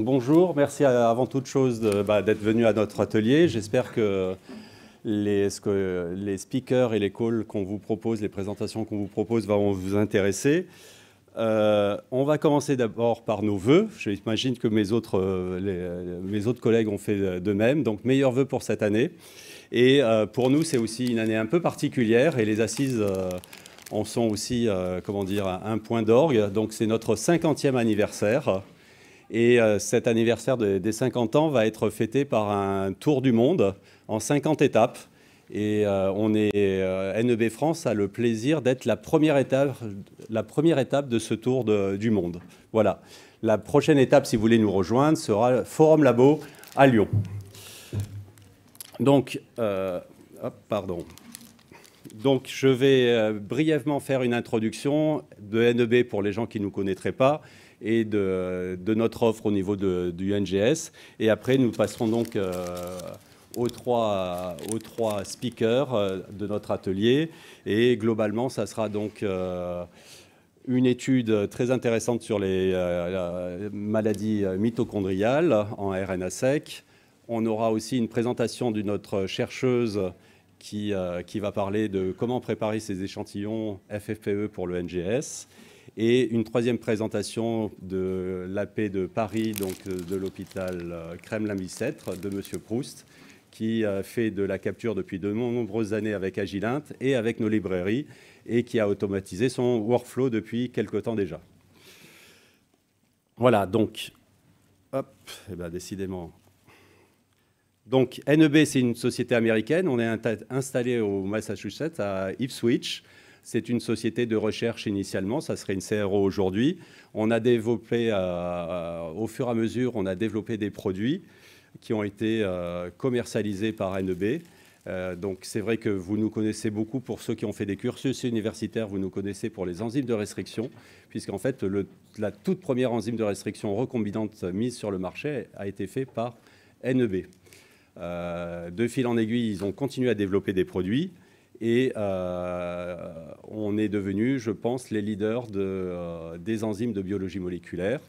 Bonjour, merci avant toute chose d'être venu à notre atelier. J'espère que les speakers et les calls qu'on vous propose, les présentations qu'on vous propose vont vous intéresser. On va commencer d'abord par nos vœux. J'imagine que mes autres collègues ont fait de même. Donc, meilleurs vœux pour cette année. Et pour nous, c'est aussi une année un peu particulière. Et les assises en sont aussi, un point d'orgue. Donc, c'est notre 50e anniversaire. Et cet anniversaire des 50 ans va être fêté par un tour du monde en 50 étapes. Et NEB France a le plaisir d'être la première étape de ce tour du monde. Voilà. La prochaine étape, si vous voulez nous rejoindre, sera Forum Labo à Lyon. Donc, Donc, je vais brièvement faire une introduction de NEB pour les gens qui ne nous connaîtraient pas et de notre offre au niveau du NGS. Et après, nous passerons donc aux trois speakers de notre atelier. Et globalement, ça sera donc une étude très intéressante sur les maladies mitochondriales en RNA-seq. On aura aussi une présentation d'une autre chercheuse qui va parler de comment préparer ces échantillons FFPE pour le NGS. Et une troisième présentation de l'AP de Paris, donc de l'hôpital Crème-Lamy-Cêtre, de M. Proust, qui fait de la capture depuis de nombreuses années avec Agilent et avec nos librairies, et qui a automatisé son workflow depuis quelque temps déjà. Voilà, donc, décidément. Donc, NEB, c'est une société américaine. On est installé au Massachusetts, à Ipswich. C'est une société de recherche initialement, ça serait une CRO aujourd'hui. On a développé, au fur et à mesure, on a développé des produits qui ont été commercialisés par NEB. Donc c'est vrai que vous nous connaissez beaucoup pour ceux qui ont fait des cursus universitaires, vous nous connaissez pour les enzymes de restriction, puisqu'en fait, la toute première enzyme de restriction recombinante mise sur le marché a été faite par NEB. De fil en aiguille, ils ont continué à développer des produits. Et on est devenu, je pense, les leaders des enzymes de biologie moléculaire.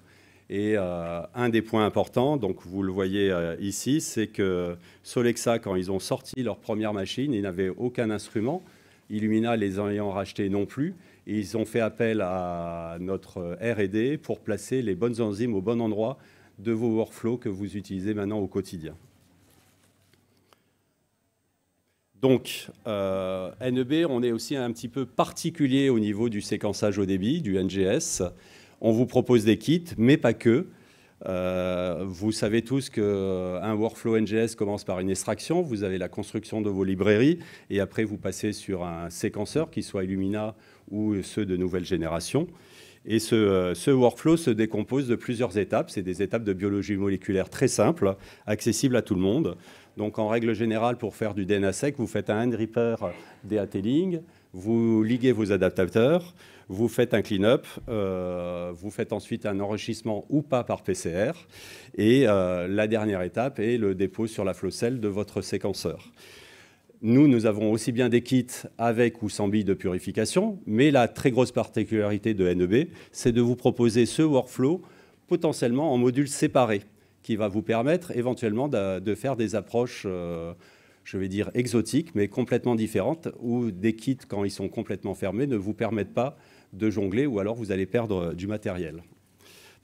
Et un des points importants, donc vous le voyez ici, c'est que Solexa, quand ils ont sorti leur première machine, ils n'avaient aucun instrument. Illumina les ayant rachetés non plus. Et ils ont fait appel à notre R&D pour placer les bonnes enzymes au bon endroit de vos workflows que vous utilisez maintenant au quotidien. Donc, NEB, on est aussi un petit peu particulier au niveau du séquençage haut débit, du NGS. On vous propose des kits, mais pas que. Vous savez tous qu'un workflow NGS commence par une extraction. Vous avez la construction de vos librairies et après, vous passez sur un séquenceur, qui soit Illumina ou ceux de nouvelle génération. Et ce workflow se décompose de plusieurs étapes. C'est des étapes de biologie moléculaire très simples, accessibles à tout le monde. Donc, en règle générale, pour faire du DNA sec, vous faites un end-repair DAT-Ling, vous liguez vos adaptateurs, vous faites un clean-up, vous faites ensuite un enrichissement ou pas par PCR. Et la dernière étape est le dépôt sur la flow cell de votre séquenceur. Nous avons aussi bien des kits avec ou sans billes de purification, mais la très grosse particularité de NEB, c'est de vous proposer ce workflow potentiellement en modules séparés, qui va vous permettre éventuellement de faire des approches, je vais dire exotiques, mais complètement différentes, où des kits, quand ils sont complètement fermés, ne vous permettent pas de jongler, ou alors vous allez perdre du matériel.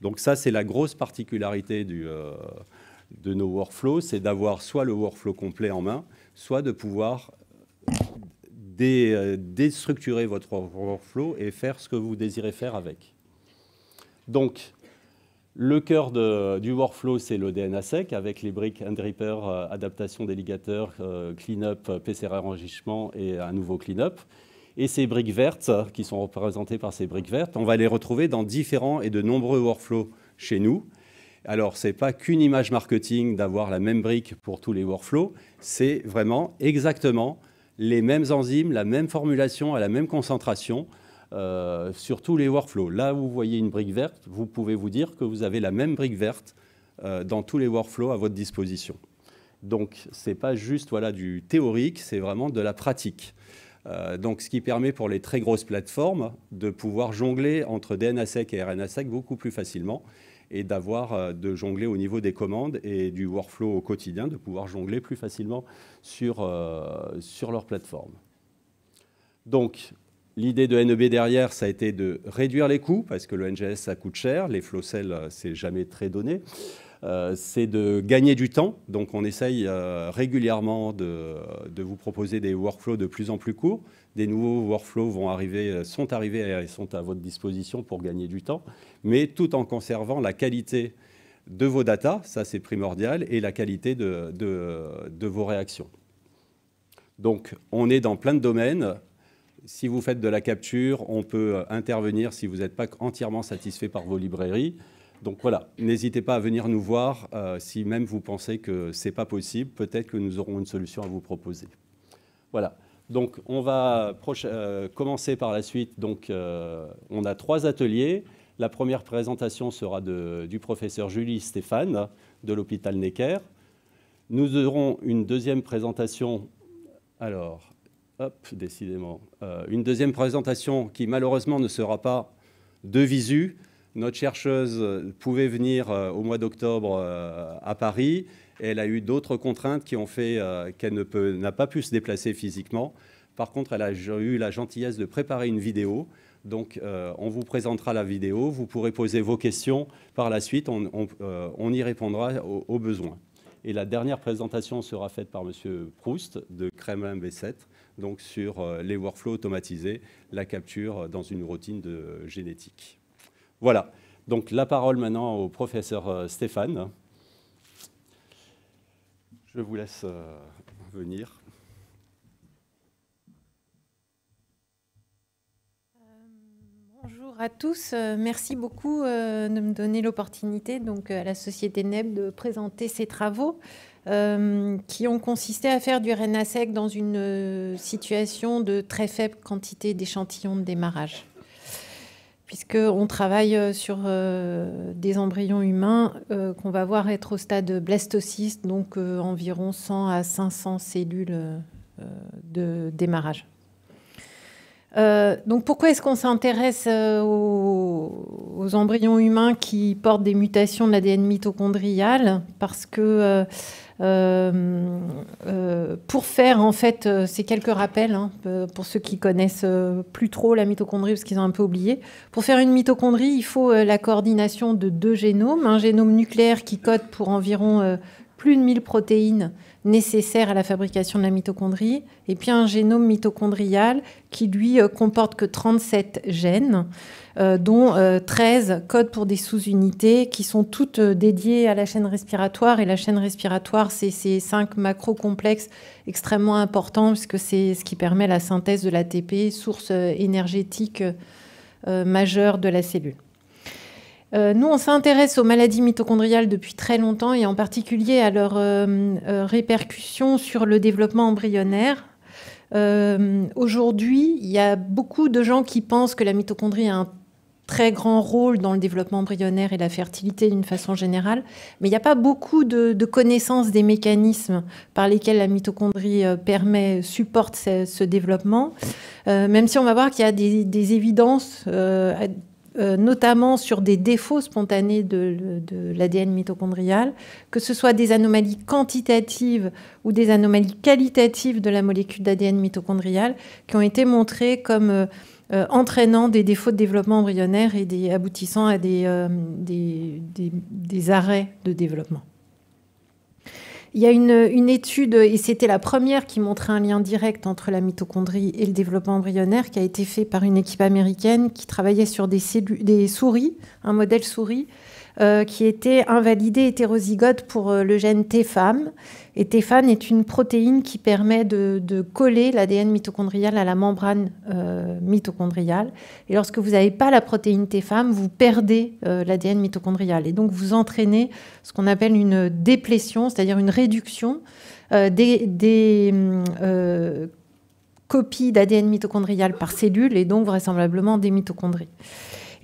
Donc ça, c'est la grosse particularité de nos workflows, c'est d'avoir soit le workflow complet en main, soit de pouvoir déstructurer votre workflow et faire ce que vous désirez faire avec. Donc, le cœur du workflow, c'est le DNA sec avec les briques end-repair, adaptation des ligateurs, clean-up, PCR enrichissement et un nouveau clean-up. Et ces briques vertes, qui sont représentées par ces briques vertes, on va les retrouver dans différents et de nombreux workflows chez nous. Alors, ce n'est pas qu'une image marketing d'avoir la même brique pour tous les workflows, c'est vraiment exactement les mêmes enzymes, la même formulation à la même concentration, sur tous les workflows. Là où vous voyez une brique verte, vous pouvez vous dire que vous avez la même brique verte dans tous les workflows à votre disposition. Donc, ce n'est pas juste du théorique, c'est vraiment de la pratique. Donc, ce qui permet pour les très grosses plateformes de pouvoir jongler entre DNA sec et RNA sec beaucoup plus facilement. et de jongler au niveau des commandes et du workflow au quotidien, de pouvoir jongler plus facilement sur leur plateforme. Donc, l'idée de NEB derrière, ça a été de réduire les coûts, parce que le NGS, ça coûte cher, les flow cells, c'est jamais très donné. C'est de gagner du temps. Donc, on essaye régulièrement de vous proposer des workflows de plus en plus courts. Des nouveaux workflows sont arrivés et sont à votre disposition pour gagner du temps, mais tout en conservant la qualité de vos datas, ça c'est primordial, et la qualité de vos réactions. Donc, on est dans plein de domaines. Si vous faites de la capture, on peut intervenir si vous n'êtes pas entièrement satisfait par vos librairies. Donc voilà, n'hésitez pas à venir nous voir si même vous pensez que ce n'est pas possible. Peut-être que nous aurons une solution à vous proposer. Voilà, donc on va commencer par la suite. Donc, on a 3 ateliers. La première présentation sera du professeur Julie Stéphane de l'hôpital Necker. Nous aurons une deuxième présentation. Alors, hop, décidément. Une deuxième présentation qui malheureusement ne sera pas de visu. Notre chercheuse pouvait venir au mois d'octobre à Paris. Et elle a eu d'autres contraintes qui ont fait qu'elle n'a pas pu se déplacer physiquement. Par contre, elle a eu la gentillesse de préparer une vidéo. Donc, on vous présentera la vidéo. Vous pourrez poser vos questions. Par la suite, on y répondra aux besoins. Et la dernière présentation sera faite par M. Proust de Kremlin B7, donc sur les workflows automatisés, la capture dans une routine de génétique. Voilà, donc la parole maintenant au professeur Stéphane. Je vous laisse venir. Bonjour à tous, merci beaucoup de me donner l'opportunité à la Société NEB de présenter ces travaux qui ont consisté à faire du RNA-seq dans une situation de très faible quantité d'échantillons de démarrage. Puisqu'on travaille sur des embryons humains qu'on va voir être au stade blastocyste, donc environ 100 à 500 cellules de démarrage. Donc pourquoi est-ce qu'on s'intéresse aux embryons humains qui portent des mutations de l'ADN mitochondrial? Parce que pour faire en fait ces quelques rappels, pour ceux qui connaissent plus trop la mitochondrie parce qu'ils ont un peu oublié, pour faire une mitochondrie, il faut la coordination de 2 génomes, un génome nucléaire qui code pour environ plus de 1000 protéines nécessaires à la fabrication de la mitochondrie, et puis un génome mitochondrial qui, lui, comporte que 37 gènes, dont 13 codent pour des sous-unités qui sont toutes dédiées à la chaîne respiratoire. Et la chaîne respiratoire, c'est ces 5 macrocomplexes extrêmement importants, puisque c'est ce qui permet la synthèse de l'ATP, source énergétique majeure de la cellule. Nous, on s'intéresse aux maladies mitochondriales depuis très longtemps et en particulier à leurs répercussions sur le développement embryonnaire. Aujourd'hui, il y a beaucoup de gens qui pensent que la mitochondrie a un très grand rôle dans le développement embryonnaire et la fertilité d'une façon générale, mais il n'y a pas beaucoup de connaissances des mécanismes par lesquels la mitochondrie supporte ce développement, même si on va voir qu'il y a des évidences notamment sur des défauts spontanés de l'ADN mitochondrial, que ce soit des anomalies quantitatives ou des anomalies qualitatives de la molécule d'ADN mitochondrial, qui ont été montrées comme entraînant des défauts de développement embryonnaire et aboutissant à des arrêts de développement. Il y a une étude, et c'était la première qui montrait un lien direct entre la mitochondrie et le développement embryonnaire, qui a été fait par une équipe américaine qui travaillait sur des souris, un modèle souris, qui était invalidé hétérozygote pour le gène TFAM. Et TFAM est une protéine qui permet de coller l'ADN mitochondrial à la membrane mitochondriale. Et lorsque vous n'avez pas la protéine TFAM, vous perdez l'ADN mitochondrial. Et donc, vous entraînez ce qu'on appelle une déplétion, c'est-à-dire une réduction des copies d'ADN mitochondrial par cellule et donc vraisemblablement des mitochondries.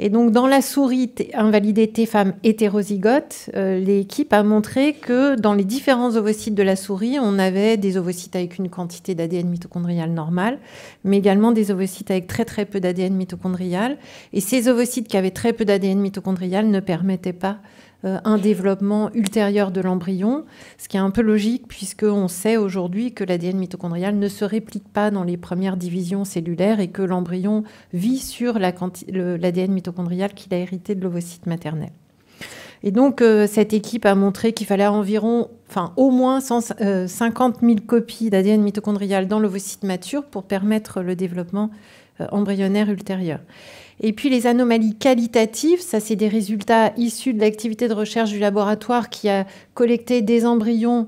Et donc, dans la souris invalidée T-femme hétérozygote, l'équipe a montré que dans les différents ovocytes de la souris, on avait des ovocytes avec une quantité d'ADN mitochondrial normale, mais également des ovocytes avec très très peu d'ADN mitochondrial. Et ces ovocytes qui avaient très peu d'ADN mitochondrial ne permettaient pas un développement ultérieur de l'embryon, ce qui est un peu logique puisqu'on sait aujourd'hui que l'ADN mitochondrial ne se réplique pas dans les premières divisions cellulaires et que l'embryon vit sur l'ADN mitochondrial qu'il a hérité de l'ovocyte maternel. Et donc, cette équipe a montré qu'il fallait au moins 50 000 copies d'ADN mitochondrial dans l'ovocyte mature pour permettre le développement embryonnaire ultérieur. Et puis les anomalies qualitatives, ça c'est des résultats issus de l'activité de recherche du laboratoire qui a collecté des embryons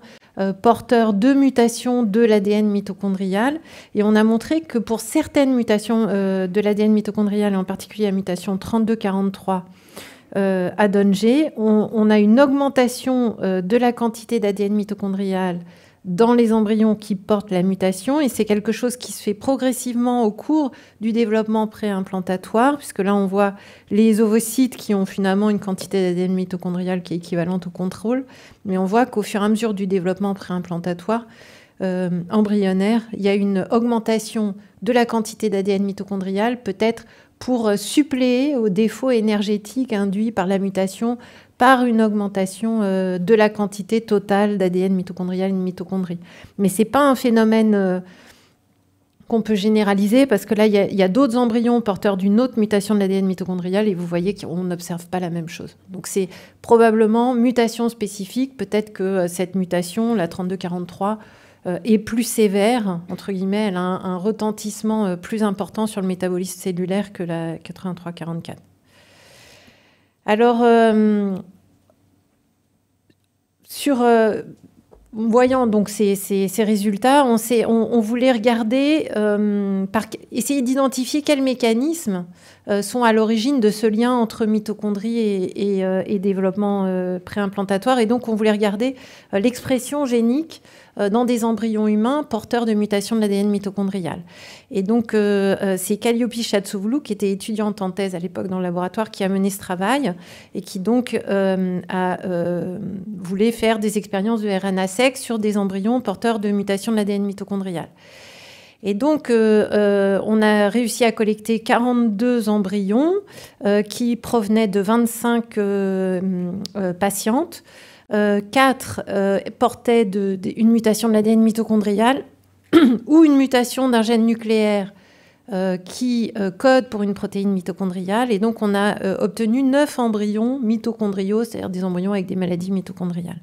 porteurs de mutations de l'ADN mitochondrial. Et on a montré que pour certaines mutations de l'ADN mitochondrial, et en particulier la mutation 3243 à Donge, on a une augmentation de la quantité d'ADN mitochondrial dans les embryons qui portent la mutation, et c'est quelque chose qui se fait progressivement au cours du développement préimplantatoire, puisque là on voit les ovocytes qui ont finalement une quantité d'ADN mitochondrial qui est équivalente au contrôle, mais on voit qu'au fur et à mesure du développement préimplantatoire embryonnaire, il y a une augmentation de la quantité d'ADN mitochondrial, peut-être pour suppléer aux défauts énergétiques induits par la mutation, par une augmentation de la quantité totale d'ADN mitochondrial et de mitochondrie. Mais ce n'est pas un phénomène qu'on peut généraliser, parce que là, il y a d'autres embryons porteurs d'une autre mutation de l'ADN mitochondrial, et vous voyez qu'on n'observe pas la même chose. Donc c'est probablement mutation spécifique, peut-être que cette mutation, la 3243, est plus sévère, entre guillemets, elle a un retentissement plus important sur le métabolisme cellulaire que la 8344. Alors, voyant donc ces résultats, on voulait regarder, essayer d'identifier quels mécanismes sont à l'origine de ce lien entre mitochondrie et développement préimplantatoire. Et donc, on voulait regarder l'expression génique dans des embryons humains porteurs de mutations de l'ADN mitochondrial. Et donc, c'est Calliope Chatsouvoulou, qui était étudiante en thèse à l'époque dans le laboratoire, qui a mené ce travail et qui donc voulait faire des expériences de RNA sec sur des embryons porteurs de mutations de l'ADN mitochondrial. Et donc, on a réussi à collecter 42 embryons qui provenaient de 25 patientes. 4 portaient une mutation de l'ADN mitochondrial ou une mutation d'un gène nucléaire qui code pour une protéine mitochondriale. Et donc, on a obtenu 9 embryons mitochondriaux, c'est-à-dire des embryons avec des maladies mitochondriales.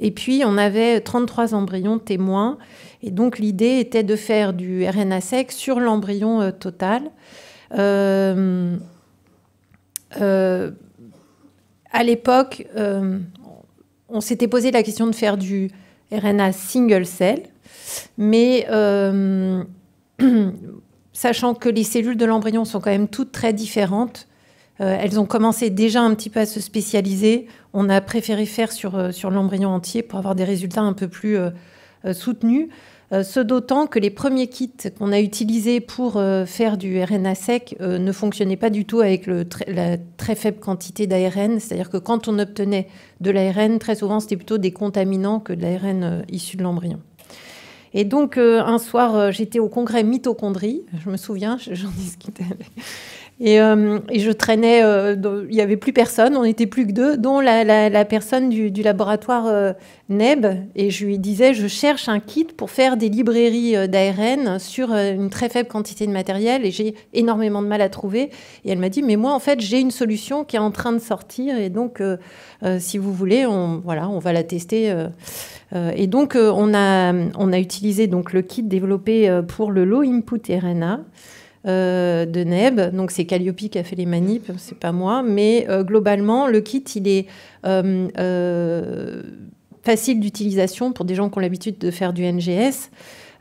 Et puis, on avait 33 embryons témoins. Et donc, l'idée était de faire du RNA sec sur l'embryon total. À l'époque, on s'était posé la question de faire du RNA single cell, mais sachant que les cellules de l'embryon sont quand même toutes très différentes, elles ont commencé déjà un petit peu à se spécialiser. On a préféré faire sur l'embryon entier pour avoir des résultats un peu plus soutenus. Ce d'autant que les premiers kits qu'on a utilisés pour faire du RNA sec ne fonctionnaient pas du tout avec la très faible quantité d'ARN. C'est-à-dire que quand on obtenait de l'ARN, très souvent, c'était plutôt des contaminants que de l'ARN issu de l'embryon. Et donc, un soir, j'étais au congrès mitochondrie. Je me souviens, j'en discutais avec... Et je traînais, il n'y avait plus personne, on n'était plus que 2, dont la personne du laboratoire NEB. Et je lui disais, je cherche un kit pour faire des librairies d'ARN sur une très faible quantité de matériel, et j'ai énormément de mal à trouver. Et elle m'a dit, mais moi, en fait, j'ai une solution qui est en train de sortir, et donc, si vous voulez, on va la tester. Et donc, on a utilisé donc, le kit développé pour le low input RNA. De NEB, donc c'est Calliope qui a fait les manips, c'est pas moi, mais globalement le kit il est facile d'utilisation pour des gens qui ont l'habitude de faire du NGS.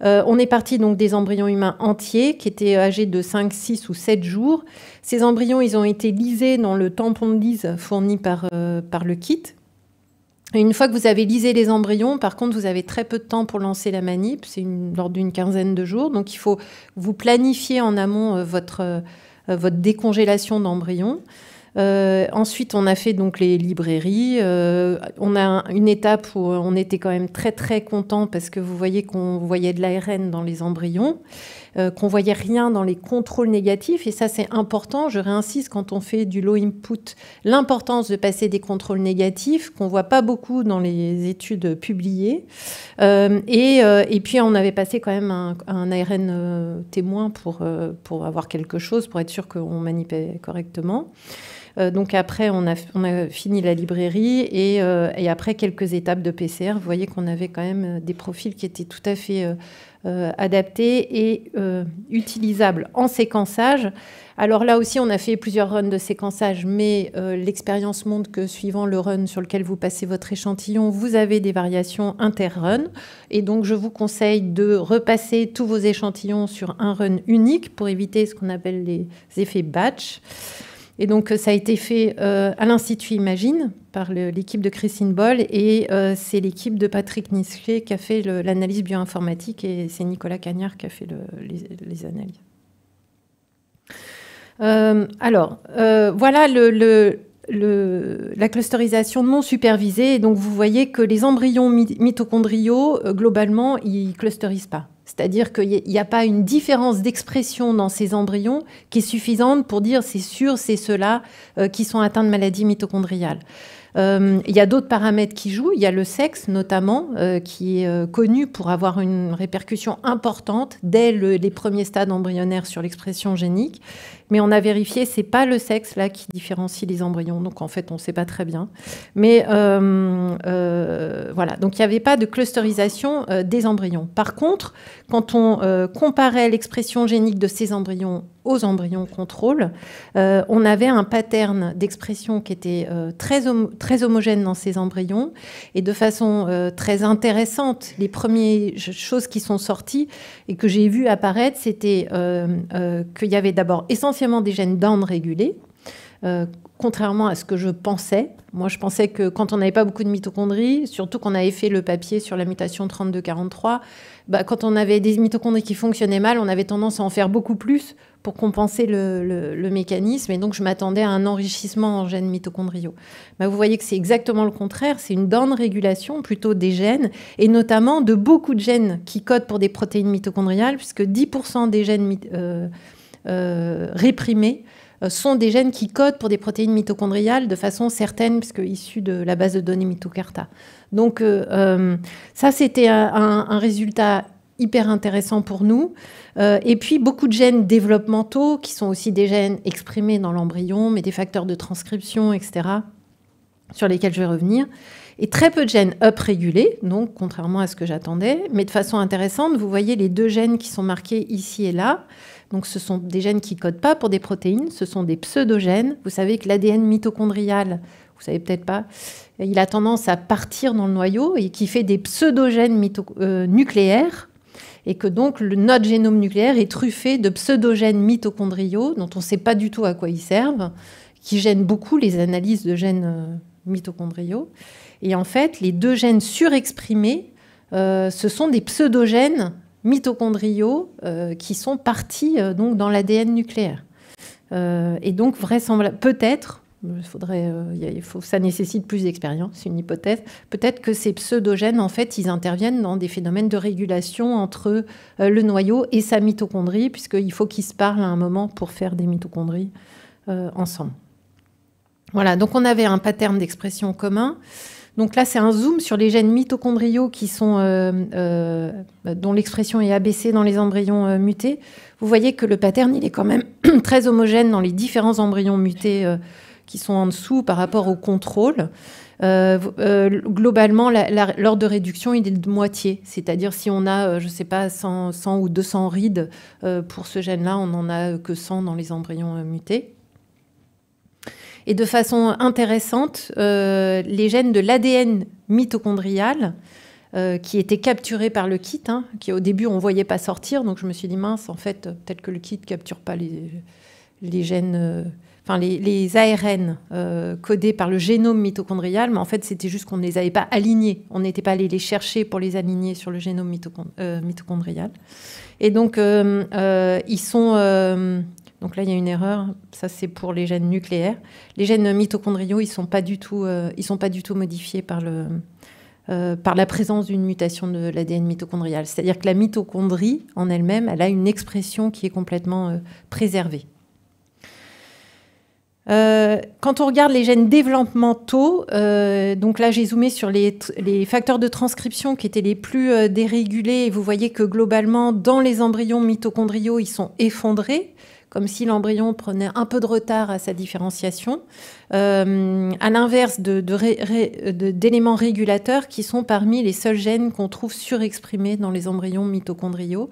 On est parti donc des embryons humains entiers qui étaient âgés de 5, 6 ou 7 jours. Ces embryons ils ont été lysés dans le tampon de lise fourni par le kit. Et une fois que vous avez lysé les embryons, par contre, vous avez très peu de temps pour lancer la manip, c'est l'ordre d'une quinzaine de jours. Donc, il faut vous planifier en amont votre votre décongélation d'embryon. Ensuite, on a fait donc les librairies. On a une étape où on était quand même très très content parce que vous voyez qu'on voyait de l'ARN dans les embryons, qu'on voyait rien dans les contrôles négatifs. Et ça, c'est important. Je réinsiste quand on fait du low input, l'importance de passer des contrôles négatifs qu'on voit pas beaucoup dans les études publiées. Et puis, on avait passé quand même un ARN témoin pour avoir quelque chose, pour être sûr qu'on manipulait correctement. Donc après, on a fini la librairie et après quelques étapes de PCR, vous voyez qu'on avait quand même des profils qui étaient tout à fait adaptés et utilisables en séquençage. Alors là aussi, on a fait plusieurs runs de séquençage, mais l'expérience montre que suivant le run sur lequel vous passez votre échantillon, vous avez des variations inter-run. Et donc, je vous conseille de repasser tous vos échantillons sur un run unique pour éviter ce qu'on appelle les effets batch. Et donc, ça a été fait à l'Institut Imagine par l'équipe de Christine Boll et c'est l'équipe de Patrick Nisquet qui a fait l'analyse bioinformatique et c'est Nicolas Cagnard qui a fait les analyses. Voilà la clusterisation non supervisée. Et donc, vous voyez que les embryons mitochondriaux, globalement, ils ne clusterisent pas. C'est-à-dire qu'il n'y a pas une différence d'expression dans ces embryons qui est suffisante pour dire c'est sûr, c'est ceux-là qui sont atteints de maladie mitochondriale. Il y a d'autres paramètres qui jouent. Il y a le sexe, notamment, qui est connu pour avoir une répercussion importante dès les premiers stades embryonnaires sur l'expression génique. Mais on a vérifié, c'est pas le sexe là qui différencie les embryons. Donc en fait, on ne sait pas très bien. Mais voilà. Donc il n'y avait pas de clusterisation des embryons. Par contre, quand on comparait l'expression génique de ces embryons aux embryons contrôle, on avait un pattern d'expression qui était très homogène dans ces embryons et de façon très intéressante. Les premières choses qui sont sorties et que j'ai vu apparaître, c'était qu'il y avait d'abord essentiellement des gènes down régulés, contrairement à ce que je pensais. Moi, je pensais que quand on n'avait pas beaucoup de mitochondries, surtout qu'on avait fait le papier sur la mutation 3243, quand on avait des mitochondries qui fonctionnaient mal, on avait tendance à en faire beaucoup plus pour compenser le mécanisme. Et donc, je m'attendais à un enrichissement en gènes mitochondriaux. Vous voyez que c'est exactement le contraire. C'est une down-régulation plutôt des gènes, et notamment de beaucoup de gènes qui codent pour des protéines mitochondriales, puisque 10% des gènes réprimés sont des gènes qui codent pour des protéines mitochondriales de façon certaine, puisque issus de la base de données Mitocarta. Donc ça, c'était un résultat hyper intéressant pour nous. Et puis, beaucoup de gènes développementaux, qui sont aussi des gènes exprimés dans l'embryon, mais des facteurs de transcription, etc., sur lesquels je vais revenir. Et très peu de gènes up-régulés, donc contrairement à ce que j'attendais. Mais de façon intéressante, vous voyez les deux gènes qui sont marqués ici et là. Donc, ce sont des gènes qui ne codent pas pour des protéines, ce sont des pseudogènes. Vous savez que l'ADN mitochondrial, vous ne savez peut-être pas, il a tendance à partir dans le noyau et qui fait des pseudogènes nucléaires. Et que donc, notre génome nucléaire est truffé de pseudogènes mitochondriaux dont on ne sait pas du tout à quoi ils servent, qui gênent beaucoup les analyses de gènes mitochondriaux. Et en fait, les deux gènes surexprimés, ce sont des pseudogènes mitochondriaux qui sont partis donc dans l'ADN nucléaire. Et donc, vraisemblablement, peut-être, ça nécessite plus d'expérience, c'est une hypothèse, peut-être que ces pseudogènes, en fait, ils interviennent dans des phénomènes de régulation entre le noyau et sa mitochondrie, puisqu'il faut qu'ils se parlent à un moment pour faire des mitochondries ensemble. Voilà, donc on avait un pattern d'expression commun. Donc là, c'est un zoom sur les gènes mitochondriaux qui sont, dont l'expression est abaissée dans les embryons mutés. Vous voyez que le pattern, il est quand même très homogène dans les différents embryons mutés qui sont en dessous par rapport au contrôle. Globalement, l'ordre de réduction, il est de moitié. C'est-à-dire, si on a, je ne sais pas, 100 ou 200 rides pour ce gène-là, on n'en a que 100 dans les embryons mutés. Et de façon intéressante, les gènes de l'ADN mitochondrial qui étaient capturés par le kit, qui au début on ne voyait pas sortir, donc je me suis dit mince, en fait, peut-être que le kit ne capture pas les gènes, les ARN codés par le génome mitochondrial, mais en fait c'était juste qu'on ne les avait pas alignés, on n'était pas allé les chercher pour les aligner sur le génome mitochondrial. Et donc ils sont Donc là, il y a une erreur. Ça, c'est pour les gènes nucléaires. Les gènes mitochondriaux, ils sont pas du tout modifiés par la présence d'une mutation de l'ADN mitochondrial. C'est-à-dire que la mitochondrie, en elle-même, elle a une expression qui est complètement préservée. Quand on regarde les gènes développementaux, donc là j'ai zoomé sur les facteurs de transcription qui étaient les plus dérégulés, et vous voyez que globalement dans les embryons mitochondriaux ils sont effondrés, comme si l'embryon prenait un peu de retard à sa différenciation, à l'inverse d'éléments régulateurs qui sont parmi les seuls gènes qu'on trouve surexprimés dans les embryons mitochondriaux.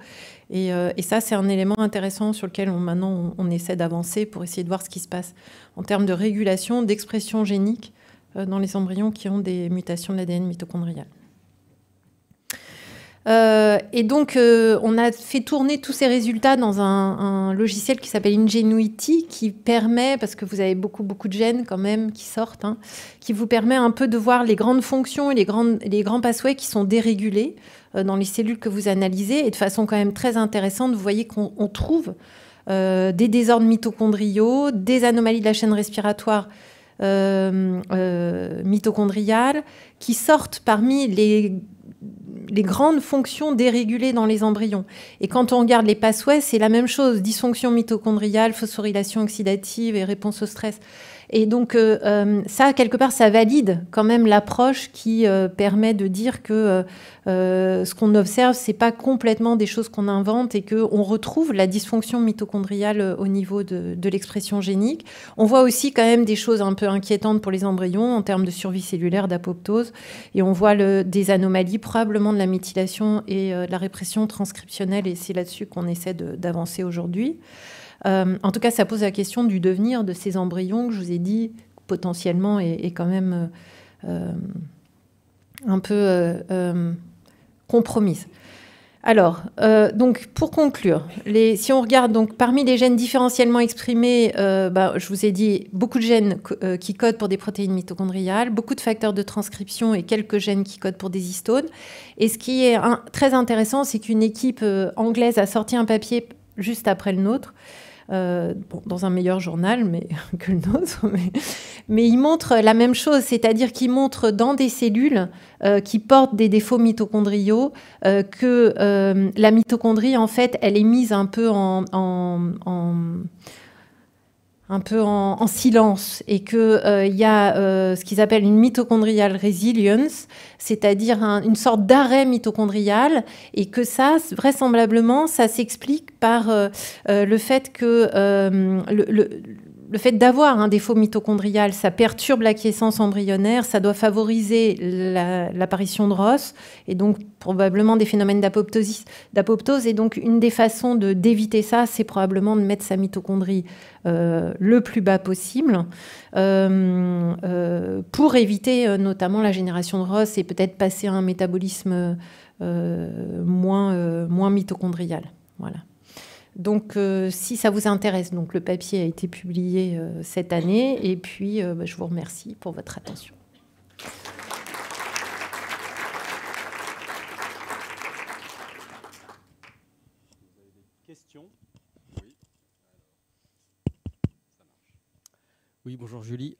Et ça, c'est un élément intéressant sur lequel maintenant on essaie d'avancer pour essayer de voir ce qui se passe en termes de régulation, d'expression génique dans les embryons qui ont des mutations de l'ADN mitochondrial. Et donc, on a fait tourner tous ces résultats dans un logiciel qui s'appelle Ingenuity, qui permet, parce que vous avez beaucoup de gènes quand même qui sortent, hein, qui vous permet un peu de voir les grandes fonctions et les grands pathways qui sont dérégulés dans les cellules que vous analysez. Et de façon quand même très intéressante, vous voyez qu'on trouve des désordres mitochondriaux, des anomalies de la chaîne respiratoire mitochondriale, qui sortent parmi les grandes fonctions dérégulées dans les embryons. Et quand on regarde les pathways, c'est la même chose. Dysfonction mitochondriale, phosphorylation oxydative et réponse au stress. Et donc, ça, quelque part, ça valide quand même l'approche qui permet de dire que ce qu'on observe, c'est pas complètement des choses qu'on invente et qu'on retrouve la dysfonction mitochondriale au niveau de l'expression génique. On voit aussi quand même des choses un peu inquiétantes pour les embryons en termes de survie cellulaire, d'apoptose. Et on voit des anomalies, probablement de la méthylation et de la répression transcriptionnelle. Et c'est là-dessus qu'on essaie d'avancer aujourd'hui. En tout cas, ça pose la question du devenir de ces embryons que je vous ai dit potentiellement est quand même un peu compromise. Alors, donc pour conclure, si on regarde donc parmi les gènes différentiellement exprimés, je vous ai dit beaucoup de gènes qui codent pour des protéines mitochondriales, beaucoup de facteurs de transcription et quelques gènes qui codent pour des histones. Et ce qui est très intéressant, c'est qu'une équipe anglaise a sorti un papier juste après le nôtre, dans un meilleur journal que le nôtre, mais il montre la même chose, c'est-à-dire qu'il montre dans des cellules qui portent des défauts mitochondriaux que la mitochondrie, en fait, elle est mise un peu en silence, et qu'il y a ce qu'ils appellent une mitochondrial resilience, c'est-à-dire une sorte d'arrêt mitochondrial, et que ça, vraisemblablement, ça s'explique par le fait que le fait d'avoir un défaut mitochondrial, ça perturbe l'acquiescence embryonnaire, ça doit favoriser l'apparition de ROS, et donc probablement des phénomènes d'apoptose. Et donc une des façons d'éviter ça, c'est probablement de mettre sa mitochondrie le plus bas possible pour éviter notamment la génération de ROS et peut-être passer à un métabolisme moins mitochondrial. Voilà. Donc, si ça vous intéresse, donc le papier a été publié cette année. Et puis, je vous remercie pour votre attention. Vous avez des questions ? Oui. Ça marche. Oui, bonjour Julie.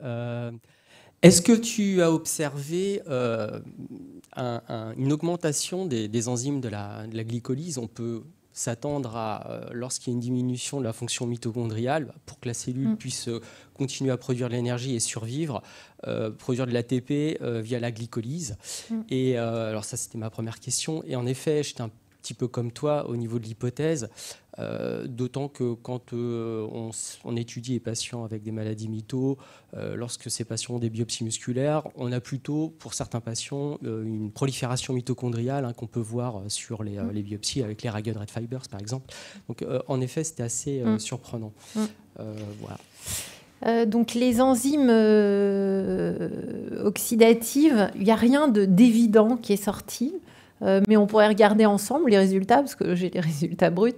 Est-ce que tu as observé une augmentation des enzymes de la glycolyse ? On peut s'attendre à, lorsqu'il y a une diminution de la fonction mitochondriale, pour que la cellule puisse continuer à produire de l'énergie et survivre, produire de l'ATP via la glycolyse. Et alors ça, c'était ma première question. Et en effet, j'étais un petit peu comme toi au niveau de l'hypothèse, d'autant que quand on étudie les patients avec des maladies mito, lorsque ces patients ont des biopsies musculaires, on a plutôt, pour certains patients, une prolifération mitochondriale qu'on peut voir sur les biopsies avec les Ragged Red Fibers, par exemple. Donc, en effet, c'était assez surprenant. Voilà. Donc les enzymes oxydatives, il n'y a rien d'évident qui est sorti. Mais on pourrait regarder ensemble les résultats, parce que j'ai les résultats bruts.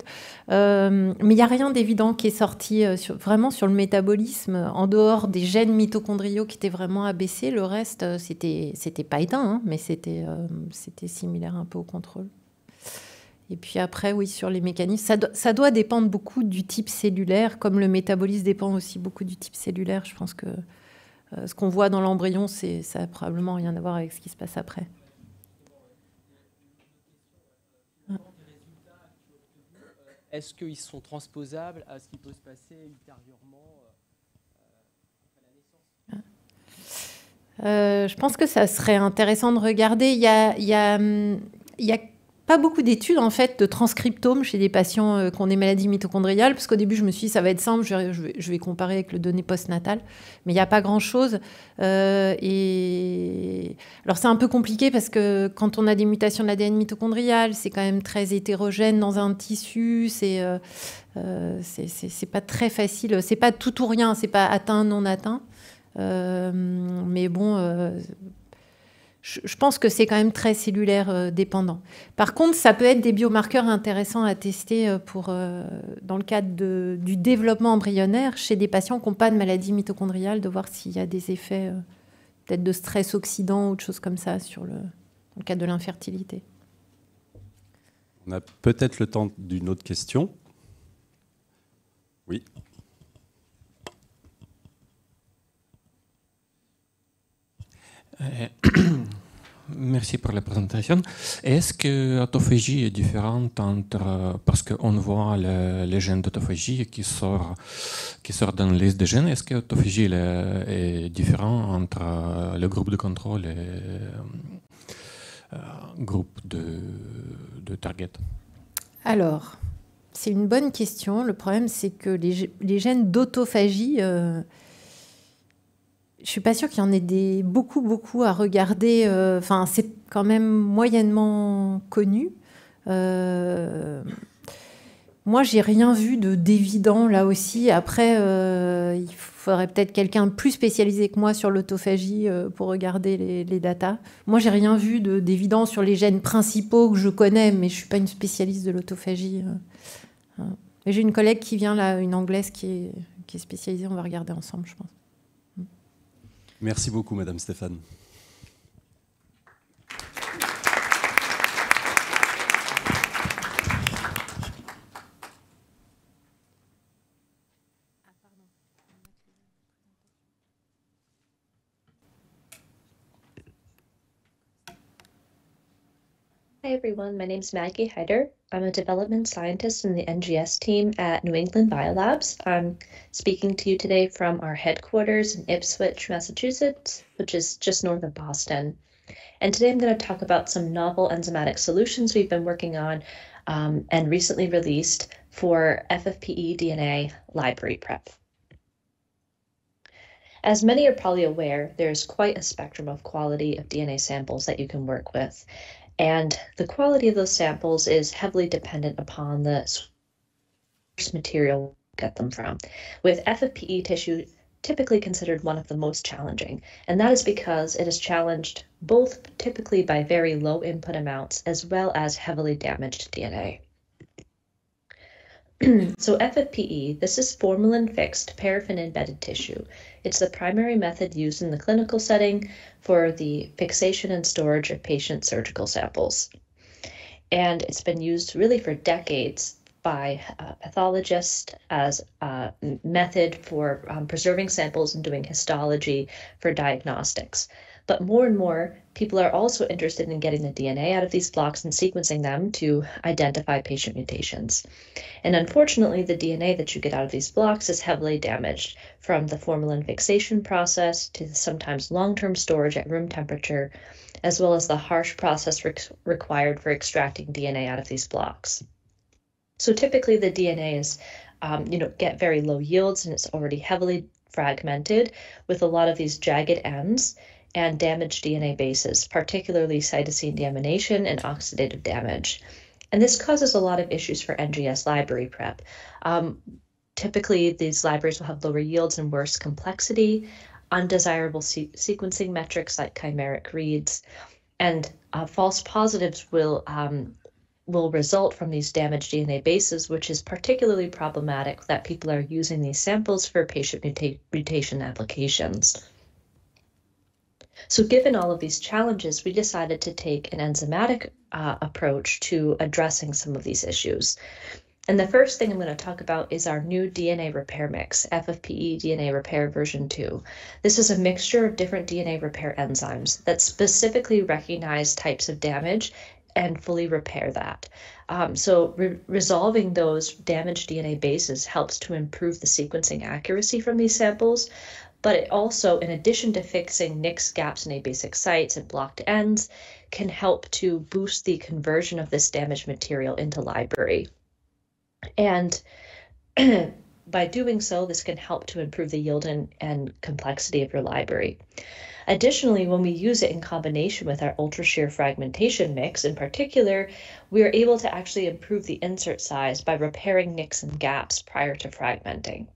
Mais il n'y a rien d'évident qui est sorti vraiment sur le métabolisme, en dehors des gènes mitochondriaux qui étaient vraiment abaissés. Le reste, c'était pas éteint, mais c'était similaire un peu au contrôle. Et puis après, oui, sur les mécanismes, ça doit dépendre beaucoup du type cellulaire, comme le métabolisme dépend aussi beaucoup du type cellulaire. Je pense que ce qu'on voit dans l'embryon, ça n'a probablement rien à voir avec ce qui se passe après. Est-ce qu'ils sont transposables à ce qui peut se passer ultérieurement après la naissance ? Je pense que ça serait intéressant de regarder. Il y a pas beaucoup d'études en fait de transcriptome chez des patients qui ont des maladies mitochondriales, parce qu'au début je me suis dit ça va être simple, je vais comparer avec le donné postnatal, mais il n'y a pas grand-chose. Et alors c'est un peu compliqué parce que quand on a des mutations de l'ADN mitochondrial, c'est quand même très hétérogène dans un tissu, c'est pas très facile, c'est pas tout ou rien, c'est pas atteint, non atteint. Mais bon, je pense que c'est quand même très cellulaire dépendant. Par contre, ça peut être des biomarqueurs intéressants à tester dans le cadre du développement embryonnaire chez des patients qui n'ont pas de maladie mitochondriale, de voir s'il y a des effets peut-être de stress oxydant ou de choses comme ça dans le cadre de l'infertilité. On a peut-être le temps d'une autre question. Oui. Merci pour la présentation. Est-ce que l'autophagie est différente parce qu'on voit les gènes d'autophagie qui sortent dans la liste des gènes, est-ce que l'autophagie est différente entre le groupe de contrôle et le groupe de target? Alors, c'est une bonne question. Le problème, c'est que les gènes d'autophagie... je ne suis pas sûre qu'il y en ait beaucoup à regarder. Enfin, c'est quand même moyennement connu. Moi, j'ai rien vu d'évident là aussi. Après, il faudrait peut-être quelqu'un plus spécialisé que moi sur l'autophagie pour regarder les datas. Moi, j'ai rien vu d'évident sur les gènes principaux que je connais, mais je ne suis pas une spécialiste de l'autophagie. Mais j'ai une collègue qui vient là, une Anglaise qui est spécialisée. On va regarder ensemble, je pense. Merci beaucoup, Madame Stéphane. Hi everyone, my name is Maggie Heider. I'm a development scientist in the NGS team at New England Biolabs. I'm speaking to you today from our headquarters in Ipswich, Massachusetts, which is just north of Boston. And today I'm going to talk about some novel enzymatic solutions we've been working on and recently released for FFPE DNA library prep. As many are probably aware, there's quite a spectrum of quality of DNA samples that you can work with. And the quality of those samples is heavily dependent upon the source material you get them from, with FFPE tissue typically considered one of the most challenging. And that is because it is challenged both typically by very low input amounts as well as heavily damaged DNA. So FFPE, this is formalin-fixed paraffin-embedded tissue. It's the primary method used in the clinical setting for the fixation and storage of patient surgical samples. And it's been used really for decades by pathologists as a method for preserving samples and doing histology for diagnostics. But more and more, people are also interested in getting the DNA out of these blocks and sequencing them to identify patient mutations. And unfortunately, the DNA that you get out of these blocks is heavily damaged, from the formalin fixation process to the sometimes long-term storage at room temperature, as well as the harsh process required for extracting DNA out of these blocks. So typically the DNA is, get very low yields, and it's already heavily fragmented with a lot of these jagged ends and damaged DNA bases, particularly cytosine deamination and oxidative damage. And this causes a lot of issues for NGS library prep. Typically, these libraries will have lower yields and worse complexity, undesirable sequencing metrics like chimeric reads, and false positives will result from these damaged DNA bases, which is particularly problematic that people are using these samples for patient mutation applications. So given all of these challenges, we decided to take an enzymatic approach to addressing some of these issues. And the first thing I'm going to talk about is our new DNA repair mix, FFPE DNA repair version 2. This is a mixture of different DNA repair enzymes that specifically recognize types of damage and fully repair that. Resolving those damaged DNA bases helps to improve the sequencing accuracy from these samples, but it also, in addition to fixing nicks, gaps in abasic sites and blocked ends, can help to boost the conversion of this damaged material into library. And by doing so, this can help to improve the yield and complexity of your library. Additionally, when we use it in combination with our ultra-shear fragmentation mix in particular, we are able to actually improve the insert size by repairing nicks and gaps prior to fragmenting.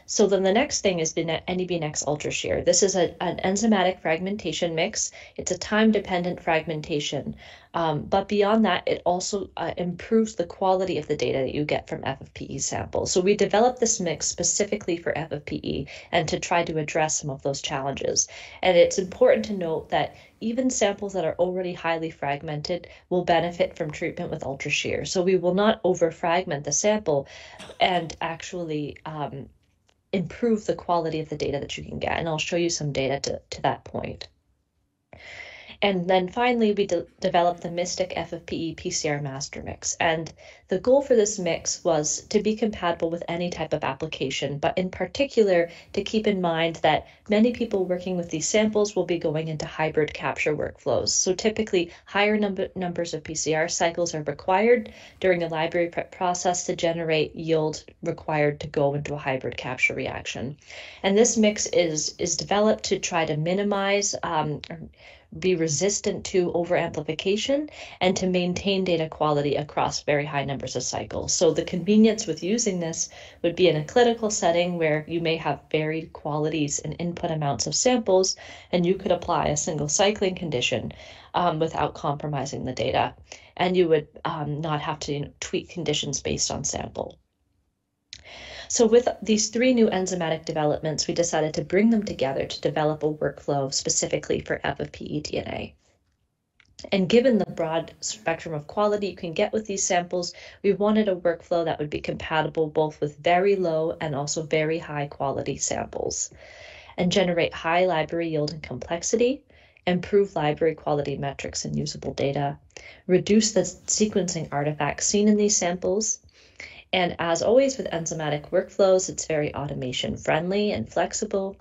So then the next thing is the NEBNext UltraShear. This is an enzymatic fragmentation mix. It's a time-dependent fragmentation, but beyond that, it also improves the quality of the data that you get from FFPE samples. So we developed this mix specifically for FFPE and to try to address some of those challenges. And it's important to note that even samples that are already highly fragmented will benefit from treatment with UltraShear. So we will not over-fragment the sample and actually improve the quality of the data that you can get. And I'll show you some data to that point. And then finally, we developed the MYSTIC FFPE PCR Master Mix. And the goal for this mix was to be compatible with any type of application, but in particular, to keep in mind that many people working with these samples will be going into hybrid capture workflows. So typically, higher numbers of PCR cycles are required during the library prep process to generate yield required to go into a hybrid capture reaction. And this mix is developed to try to minimize be resistant to overamplification and to maintain data quality across very high numbers of cycles. So the convenience with using this would be in a clinical setting where you may have varied qualities and input amounts of samples, and you could apply a single cycling condition without compromising the data. And you would not have to tweak conditions based on sample. So with these 3 new enzymatic developments, we decided to bring them together to develop a workflow specifically for FFPE DNA. And given the broad spectrum of quality you can get with these samples, we wanted a workflow that would be compatible both with very low and also very high quality samples, and generate high library yield and complexity, improve library quality metrics and usable data, reduce the sequencing artifacts seen in these samples. And as always with enzymatic workflows, it's very automation friendly and flexible.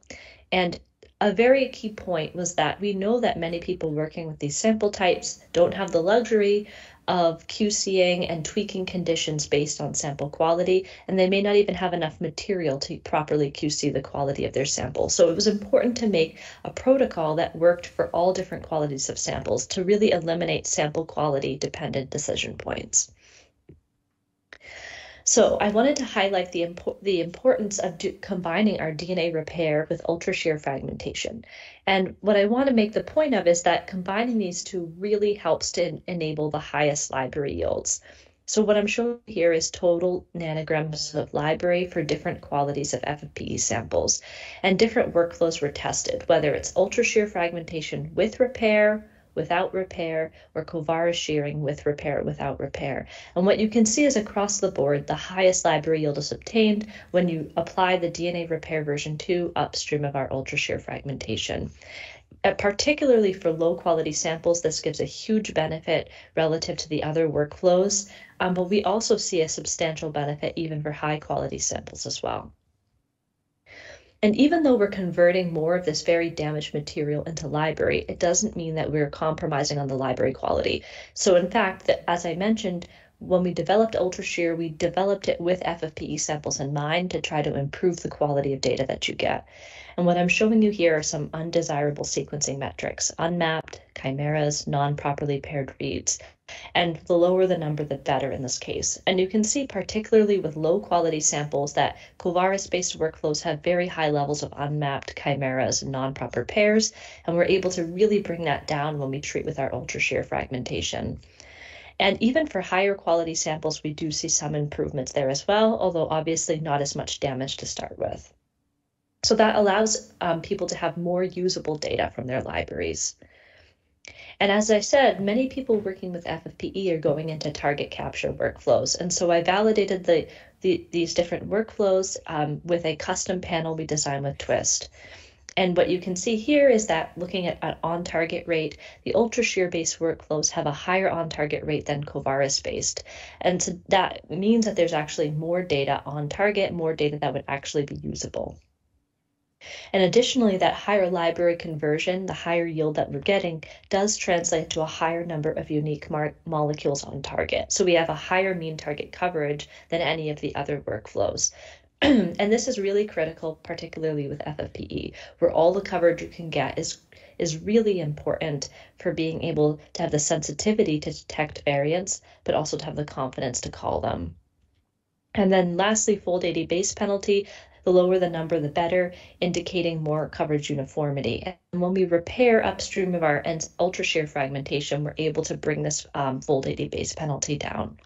And a very key point was that we know that many people working with these sample types don't have the luxury of QCing and tweaking conditions based on sample quality, and they may not even have enough material to properly QC the quality of their sample. So it was important to make a protocol that worked for all different qualities of samples to really eliminate sample quality dependent decision points. So I wanted to highlight the importance of combining our DNA repair with ultra-shear fragmentation. And what I want to make the point of is that combining these two really helps to enable the highest library yields. So what I'm showing here is total nanograms of library for different qualities of FFPE samples. And different workflows were tested, whether it's ultra-shear fragmentation with repair, without repair, or Kovara shearing with repair, without repair. And what you can see is across the board, the highest library yield is obtained when you apply the DNA repair version 2 upstream of our ultra-shear fragmentation. Particularly for low quality samples, this gives a huge benefit relative to the other workflows, but we also see a substantial benefit even for high quality samples as well. And even though we're converting more of this very damaged material into library, it doesn't mean that we're compromising on the library quality. So in fact, as I mentioned, when we developed UltraShear, we developed it with FFPE samples in mind to try to improve the quality of data that you get. And what I'm showing you here are some undesirable sequencing metrics: unmapped, chimeras, non-properly paired reads. And the lower the number, the better in this case. And you can see, particularly with low quality samples, that Covaris-based workflows have very high levels of unmapped chimeras and non-proper pairs, and we're able to really bring that down when we treat with our ultra-shear fragmentation. And even for higher quality samples, we do see some improvements there as well, although obviously not as much damage to start with. So that allows people to have more usable data from their libraries. And as I said, many people working with FFPE are going into target capture workflows. And so I validated these different workflows with a custom panel we designed with Twist. And what you can see here is that looking at on-target rate, the UltraShear-based workflows have a higher on-target rate than Covaris-based. And so that means that there's actually more data on target, more data that would actually be usable. And additionally, that higher library conversion, the higher yield that we're getting, does translate to a higher number of unique molecules on target. So we have a higher mean target coverage than any of the other workflows. And this is really critical, particularly with FFPE, where all the coverage you can get is really important for being able to have the sensitivity to detect variants, but also to have the confidence to call them. And then lastly, fold 80 base penalty. The lower the number, the better, indicating more coverage uniformity. And when we repair upstream of our UltraShear fragmentation, we're able to bring this fold 80 base penalty down.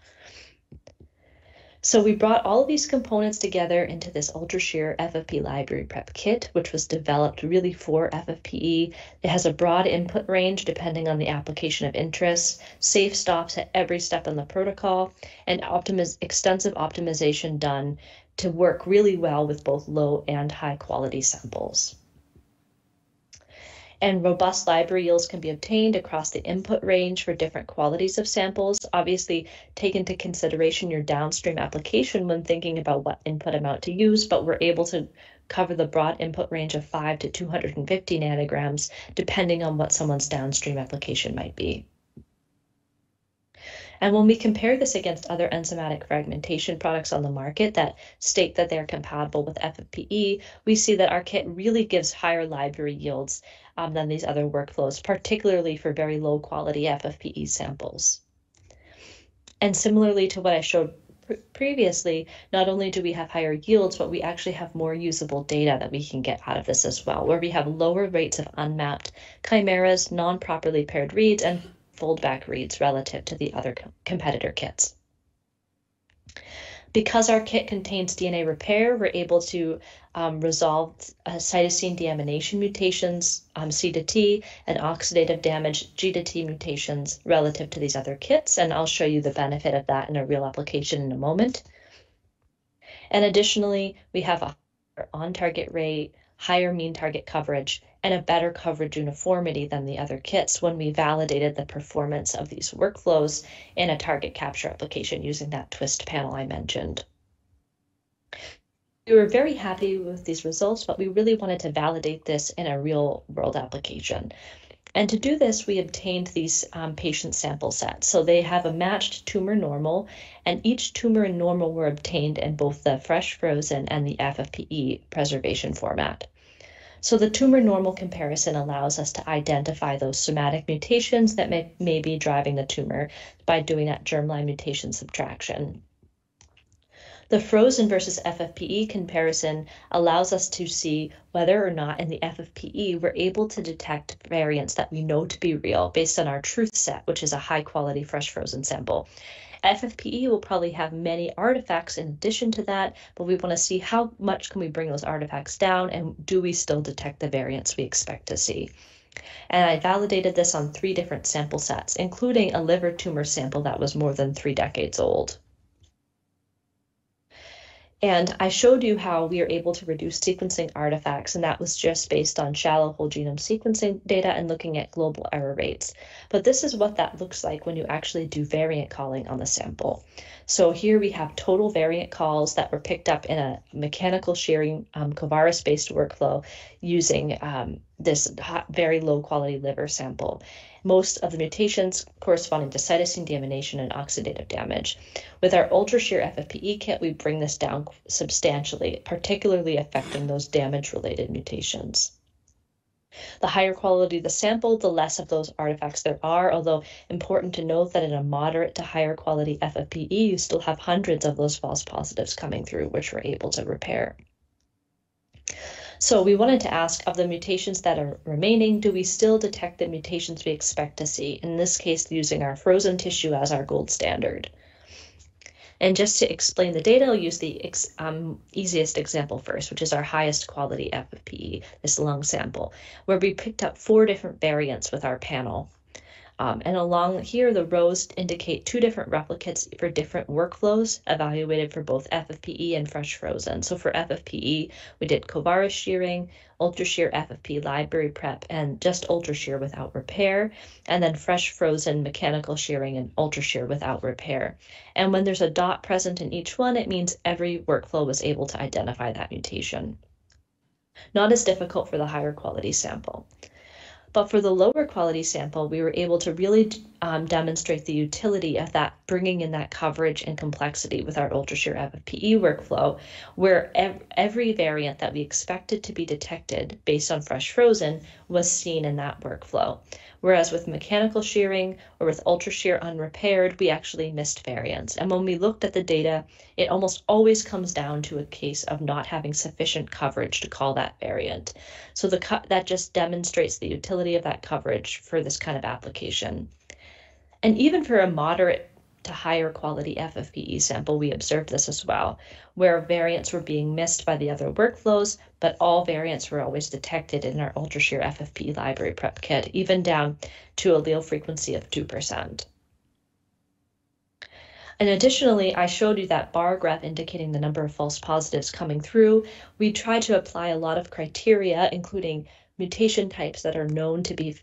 So we brought all of these components together into this UltraShear FFP library prep kit, which was developed really for FFPE. It has a broad input range depending on the application of interest, safe stops at every step in the protocol, and extensive optimization done to work really well with both low and high quality samples. And robust library yields can be obtained across the input range for different qualities of samples. Obviously, take into consideration your downstream application when thinking about what input amount to use, but we're able to cover the broad input range of 5 to 250 nanograms, depending on what someone's downstream application might be. And when we compare this against other enzymatic fragmentation products on the market that state that they're compatible with FFPE, we see that our kit really gives higher library yields than these other workflows, particularly for very low quality FFPE samples. And similarly to what I showed previously, not only do we have higher yields, but we actually have more usable data that we can get out of this as well, where we have lower rates of unmapped chimeras, non-properly paired reads, and fold-back reads relative to the other competitor kits. Because our kit contains DNA repair, we're able to resolve cytosine deamination mutations, C to T, and oxidative damage, G to T mutations relative to these other kits, and I'll show you the benefit of that in a real application in a moment. And additionally, we have a higher on-target rate, higher mean target coverage, and a better coverage uniformity than the other kits when we validated the performance of these workflows in a target capture application using that Twist panel I mentioned. We were very happy with these results, but we really wanted to validate this in a real world application. And to do this, we obtained these patient sample sets. So they have a matched tumor normal, and each tumor and normal were obtained in both the fresh frozen and the FFPE preservation format. So the tumor normal comparison allows us to identify those somatic mutations that may be driving the tumor by doing that germline mutation subtraction. The frozen versus FFPE comparison allows us to see whether or not in the FFPE we're able to detect variants that we know to be real based on our truth set, which is a high quality fresh frozen sample. FFPE will probably have many artifacts in addition to that, but we want to see how much can we bring those artifacts down and do we still detect the variants we expect to see. And I validated this on 3 different sample sets, including a liver tumor sample that was more than 3 decades old. And I showed you how we are able to reduce sequencing artifacts, and that was just based on shallow whole genome sequencing data and looking at global error rates. But this is what that looks like when you actually do variant calling on the sample. So here we have total variant calls that were picked up in a mechanical shearing Covaris-based workflow using this very low quality liver sample. Most of the mutations corresponding to cytosine deamination and oxidative damage. With our UltraShear FFPE kit, we bring this down substantially, particularly affecting those damage-related mutations. The higher quality the sample, the less of those artifacts there are, although important to note that in a moderate to higher quality FFPE, you still have hundreds of those false positives coming through, which we're able to repair. So we wanted to ask, of the mutations that are remaining, do we still detect the mutations we expect to see? In this case, using our frozen tissue as our gold standard. And just to explain the data, I'll use the easiest example first, which is our highest quality FFPE, this lung sample, where we picked up 4 different variants with our panel. And along here, the rows indicate 2 different replicates for different workflows evaluated for both FFPE and fresh frozen. So for FFPE, we did Covara shearing, UltraShear FFP library prep, and just UltraShear without repair, and then fresh frozen mechanical shearing and UltraShear without repair. And when there's a dot present in each one, it means every workflow was able to identify that mutation. Not as difficult for the higher quality sample. But for the lower quality sample, we were able to really demonstrate the utility of that, bringing in that coverage and complexity with our UltraShear FFPE workflow, where every variant that we expected to be detected based on fresh frozen was seen in that workflow. Whereas with mechanical shearing or with UltraShear unrepaired, we actually missed variants. And when we looked at the data, it almost always comes down to a case of not having sufficient coverage to call that variant. So that just demonstrates the utility of that coverage for this kind of application. And even for a moderate to higher quality FFPE sample, we observed this as well, where variants were being missed by the other workflows, but all variants were always detected in our UltraShear FFP library prep kit, even down to allele frequency of 2%. And additionally, I showed you that bar graph indicating the number of false positives coming through. We tried to apply a lot of criteria, including mutation types that are known to be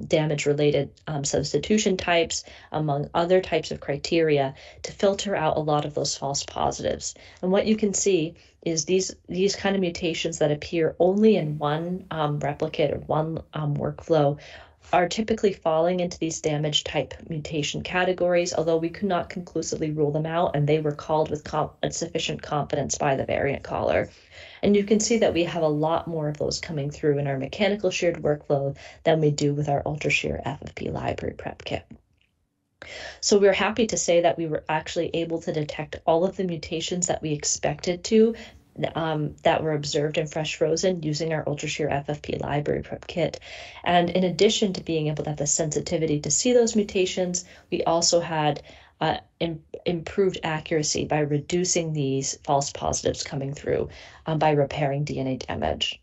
damage-related substitution types, among other types of criteria, to filter out a lot of those false positives. And what you can see is these kind of mutations that appear only in one replicate or one workflow are typically falling into these damage type mutation categories, although we could not conclusively rule them out, and they were called with sufficient confidence by the variant caller. And you can see that we have a lot more of those coming through in our mechanical sheared workflow than we do with our UltraShear FFP library prep kit. So we're happy to say that we were actually able to detect all of the mutations that we expected to, that were observed in fresh frozen using our UltraShear FFP library prep kit. And in addition to being able to have the sensitivity to see those mutations, we also had improved accuracy by reducing these false positives coming through by repairing DNA damage.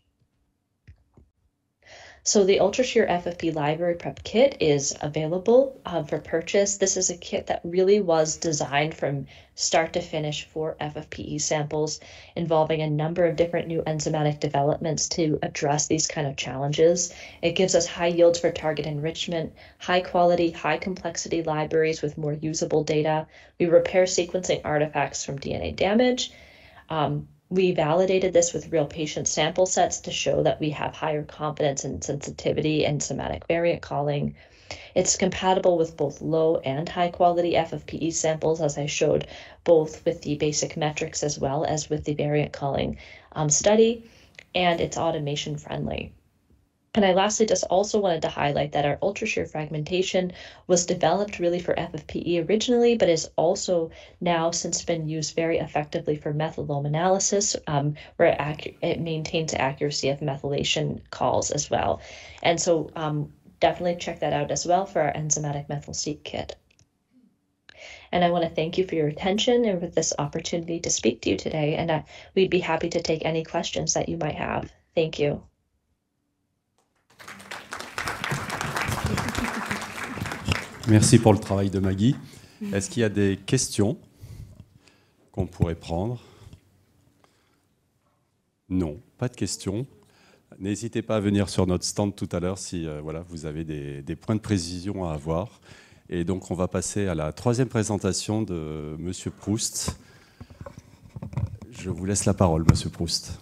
So the UltraShear FFP library prep kit is available for purchase. This is a kit that really was designed from start to finish for FFPE samples, involving a number of different new enzymatic developments to address these kind of challenges. It gives us high yields for target enrichment, high quality, high complexity libraries with more usable data. We repair sequencing artifacts from DNA damage. We validated this with real patient sample sets to show that we have higher confidence and sensitivity and somatic variant calling. It's compatible with both low and high quality FFPE samples, as I showed, both with the basic metrics as well as with the variant calling study, and it's automation friendly. And I lastly just also wanted to highlight that our UltraShear fragmentation was developed really for FFPE originally, but is also now since been used very effectively for methylome analysis, where it maintains accuracy of methylation calls as well. And so definitely check that out as well for our enzymatic methyl-seq kit. And I want to thank you for your attention and for this opportunity to speak to you today. And we'd be happy to take any questions that you might have. Thank you. Merci pour le travail de Maggie. Est-ce qu'il y a des questions qu'on pourrait prendre? Non, pas de questions. N'hésitez pas à venir sur notre stand tout à l'heure si voilà, vous avez des points de précision à avoir. Et donc, on va passer à la troisième présentation de Monsieur Proust. Je vous laisse la parole, Monsieur Proust.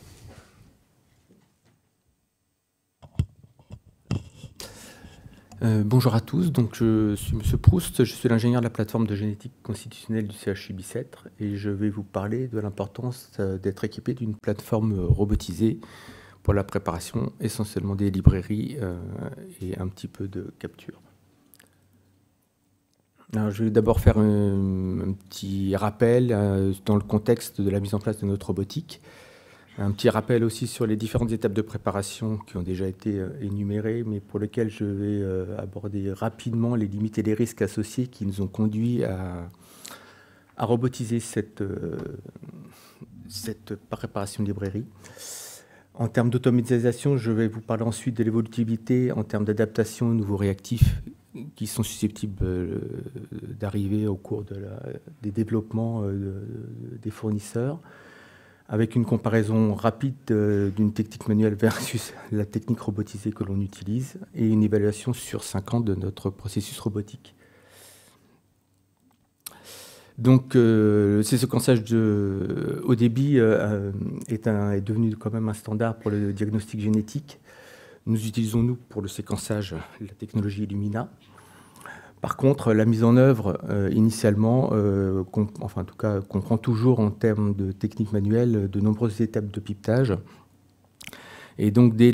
Bonjour à tous, donc je suis M. Proust, je suis l'ingénieur de la plateforme de génétique constitutionnelle du CHU Bicêtre et je vais vous parler de l'importance d'être équipé d'une plateforme robotisée pour la préparation essentiellement des librairies et un petit peu de capture. Alors, je vais d'abord faire un petit rappel dans le contexte de la mise en place de notre robotique. Un petit rappel aussi sur les différentes étapes de préparation qui ont déjà été énumérées, mais pour lesquelles je vais aborder rapidement les limites et les risques associés qui nous ont conduits à robotiser cette préparation de librairie. En termes d'automatisation, je vais vous parler ensuite de l'évolutivité en termes d'adaptation aux nouveaux réactifs qui sont susceptibles d'arriver au cours des développements des fournisseurs, avec une comparaison rapide d'une technique manuelle versus la technique robotisée que l'on utilise, et une évaluation sur 5 ans de notre processus robotique. Donc, ces séquençages haut débit est devenu quand même un standard pour le diagnostic génétique. Nous utilisons, nous, pour le séquençage, la technologie Illumina. Par contre, la mise en œuvre, initialement, enfin, en tout cas, comprend toujours en termes de technique manuelle de nombreuses étapes de pipetage. Et donc, dès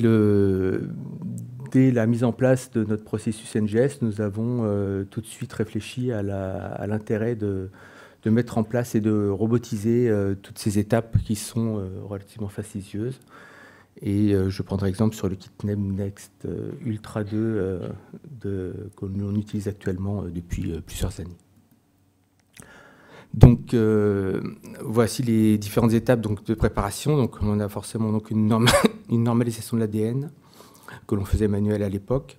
la mise en place de notre processus NGS, nous avons tout de suite réfléchi à l'intérêt de mettre en place et de robotiser toutes ces étapes qui sont relativement fastidieuses. Et je prendrai exemple sur le kit NemNext Ultra 2 que l'on utilise actuellement depuis plusieurs années. Donc, voici les différentes étapes donc, de préparation. Donc, on a forcément donc, une normalisation de l'ADN que l'on faisait manuel à l'époque,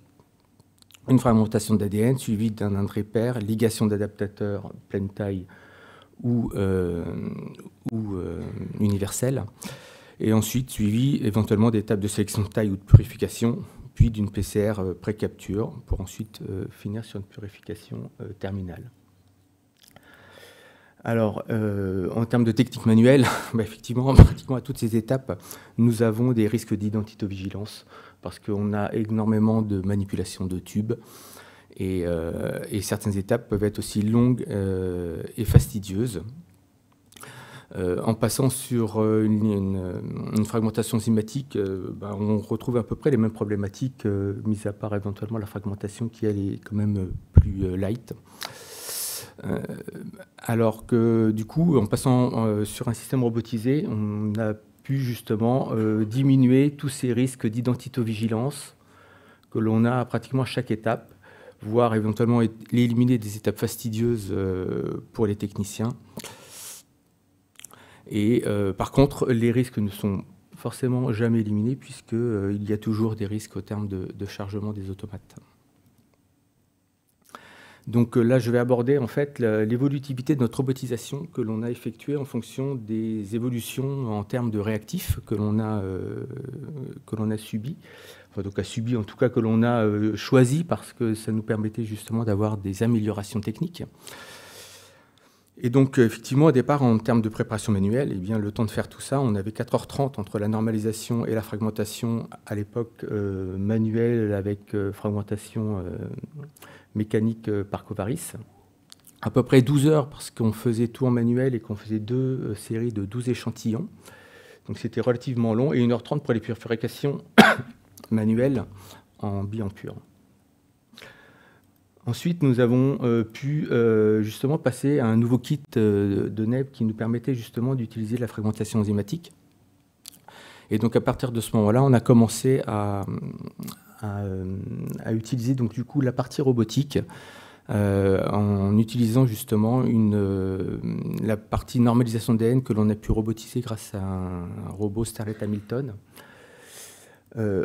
une fragmentation d'ADN suivie d'un indrépère, ligation d'adaptateurs pleine taille ou universelle, et ensuite suivi éventuellement d'étapes de sélection de taille ou de purification, puis d'une PCR pré-capture, pour ensuite finir sur une purification terminale. Alors, en termes de technique manuelle, effectivement, pratiquement à toutes ces étapes, nous avons des risques d'identitovigilance, parce qu'on a énormément de manipulations de tubes, et certaines étapes peuvent être aussi longues et fastidieuses. En passant sur une fragmentation enzymatique, on retrouve à peu près les mêmes problématiques, mis à part éventuellement la fragmentation qui, elle, est quand même plus light. Alors que, du coup, en passant sur un système robotisé, on a pu justement diminuer tous ces risques d'identitovigilance que l'on a pratiquement à chaque étape, voire éventuellement éliminer des étapes fastidieuses pour les techniciens. Et par contre, les risques ne sont forcément jamais éliminés puisqu'il y a toujours des risques au terme de chargement des automates. Donc là, je vais aborder en fait l'évolutivité de notre robotisation que l'on a effectuée en fonction des évolutions en termes de réactifs que l'on a subis. Enfin, donc subi, en tout cas que l'on a choisi parce que ça nous permettait justement d'avoir des améliorations techniques. Et donc, effectivement, au départ, en termes de préparation manuelle, eh bien, le temps de faire tout ça, on avait 4h30 entre la normalisation et la fragmentation, à l'époque manuelle avec fragmentation mécanique par Covaris. À peu près 12 heures parce qu'on faisait tout en manuel et qu'on faisait 2 séries de 12 échantillons. Donc, c'était relativement long. Et 1h30 pour les purifications manuelles en bilan pur. Ensuite, nous avons pu justement passer à un nouveau kit de NEB qui nous permettait justement d'utiliser la fragmentation enzymatique. Et donc, à partir de ce moment-là, on a commencé à utiliser donc, du coup, la partie robotique en utilisant justement la partie normalisation d'ADN que l'on a pu robotiser grâce à un robot Starlet Hamilton.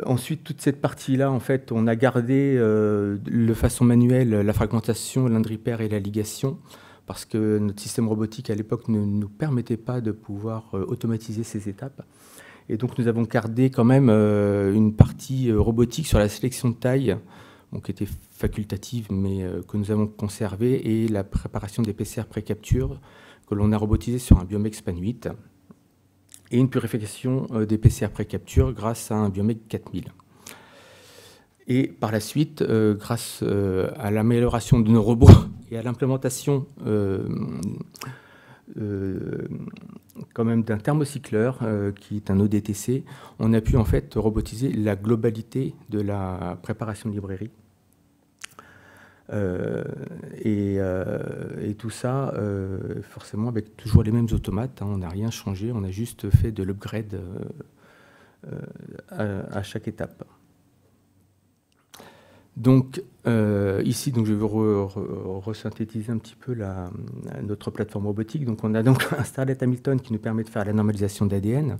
Ensuite, toute cette partie-là, en fait, on a gardé de façon manuelle la fragmentation, l'indripère et la ligation, parce que notre système robotique à l'époque ne nous permettait pas de pouvoir automatiser ces étapes. Et donc, nous avons gardé quand même une partie robotique sur la sélection de taille, donc, qui était facultative, mais que nous avons conservée, et la préparation des PCR pré-capture, que l'on a robotisé sur un Biomex Span 8. Et une purification des PCR pré-capture grâce à un Biomec 4000. Et par la suite, grâce à l'amélioration de nos robots et à l'implémentation quand même d'un thermocycleur qui est un ODTC, on a pu en fait robotiser la globalité de la préparation de librairie. Et tout ça, forcément, avec toujours les mêmes automates. Hein, on n'a rien changé, on a juste fait de l'upgrade à chaque étape. Donc, ici, donc, je vais resynthétiser un petit peu notre plateforme robotique. Donc, on a donc un Starlet Hamilton qui nous permet de faire la normalisation d'ADN.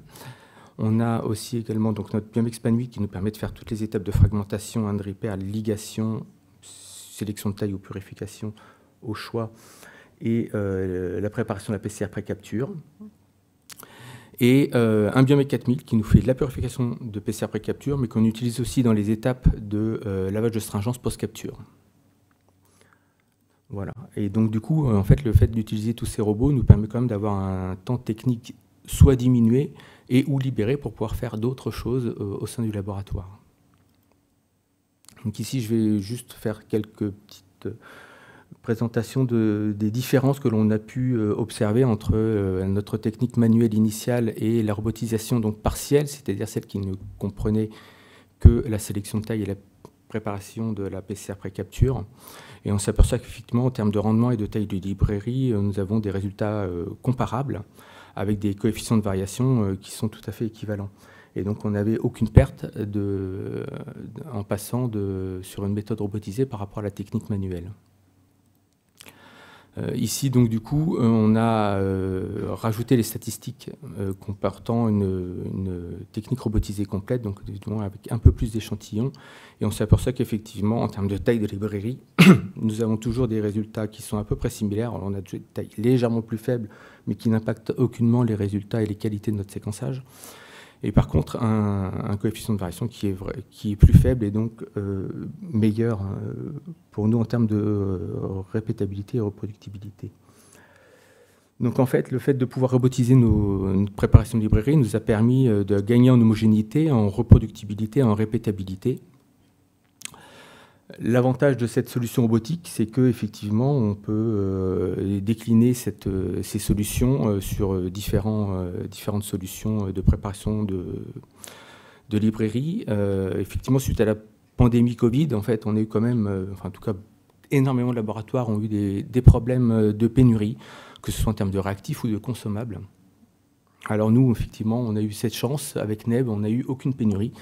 On a aussi également donc, notre Biomex-Pan 8 qui nous permet de faire toutes les étapes de fragmentation, end repair, ligation, sélection de taille ou purification au choix, et la préparation de la PCR pré-capture. Et un Biomex 4000 qui nous fait de la purification de PCR pré-capture, mais qu'on utilise aussi dans les étapes de lavage de stringence post-capture. Voilà. Et donc, du coup, en fait, le fait d'utiliser tous ces robots nous permet quand même d'avoir un temps technique soit diminué et ou libéré pour pouvoir faire d'autres choses au sein du laboratoire. Donc ici, je vais juste faire quelques petites présentations des différences que l'on a pu observer entre notre technique manuelle initiale et la robotisation donc partielle, c'est-à-dire celle qui ne comprenait que la sélection de taille et la préparation de la PCR pré-capture. Et on s'aperçoit qu'effectivement, en termes de rendement et de taille de librairie, nous avons des résultats comparables, avec des coefficients de variation qui sont tout à fait équivalents. Et donc, on n'avait aucune perte en passant sur une méthode robotisée par rapport à la technique manuelle. Ici, donc, du coup, on a rajouté les statistiques comportant une technique robotisée complète, donc avec un peu plus d'échantillons. Et on s'aperçoit qu'effectivement, en termes de taille de librairie, nous avons toujours des résultats qui sont à peu près similaires. Alors, on a des tailles légèrement plus faibles, mais qui n'impactent aucunement les résultats et les qualités de notre séquençage. Et par contre, un coefficient de variation qui est plus faible et donc meilleur pour nous en termes de répétabilité et reproductibilité. Donc en fait, le fait de pouvoir robotiser notre préparation de librairie nous a permis de gagner en homogénéité, en reproductibilité, en répétabilité. L'avantage de cette solution robotique, c'est qu'effectivement, on peut décliner ces solutions sur différentes solutions de préparation de librairie. Effectivement, suite à la pandémie Covid, en fait, on a eu quand même, en tout cas, énormément de laboratoires ont eu des problèmes de pénurie, que ce soit en termes de réactifs ou de consommables. Alors nous, effectivement, on a eu cette chance. Avec NEB, on n'a eu aucune pénurie.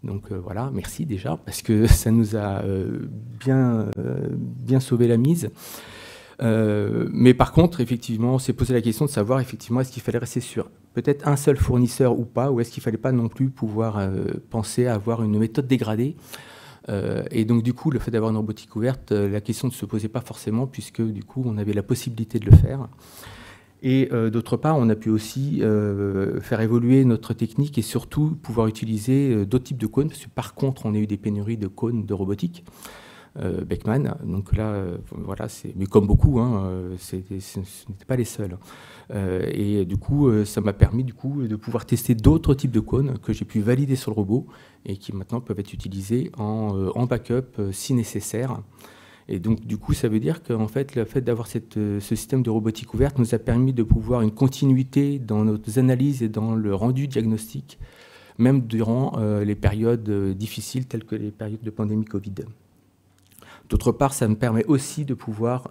Donc voilà, merci déjà, parce que ça nous a bien sauvé la mise. Mais par contre, effectivement, on s'est posé la question de savoir, effectivement, est-ce qu'il fallait rester sur peut-être un seul fournisseur ou pas, ou est-ce qu'il ne fallait pas non plus pouvoir penser à avoir une méthode dégradée. Et donc, du coup, le fait d'avoir une robotique ouverte, la question ne se posait pas forcément, puisque, du coup, on avait la possibilité de le faire. Et d'autre part, on a pu aussi faire évoluer notre technique et surtout pouvoir utiliser d'autres types de cônes, parce que par contre, on a eu des pénuries de cônes de robotique, Beckman. Donc là, voilà, mais comme beaucoup, hein, ce n'était pas les seuls. Et du coup, ça m'a permis de pouvoir tester d'autres types de cônes que j'ai pu valider sur le robot et qui maintenant peuvent être utilisés en backup si nécessaire. Et donc, du coup, ça veut dire qu'en fait, le fait d'avoir ce système de robotique ouverte nous a permis de pouvoir une continuité dans nos analyses et dans le rendu diagnostique, même durant les périodes difficiles telles que les périodes de pandémie Covid. D'autre part, ça me permet aussi de pouvoir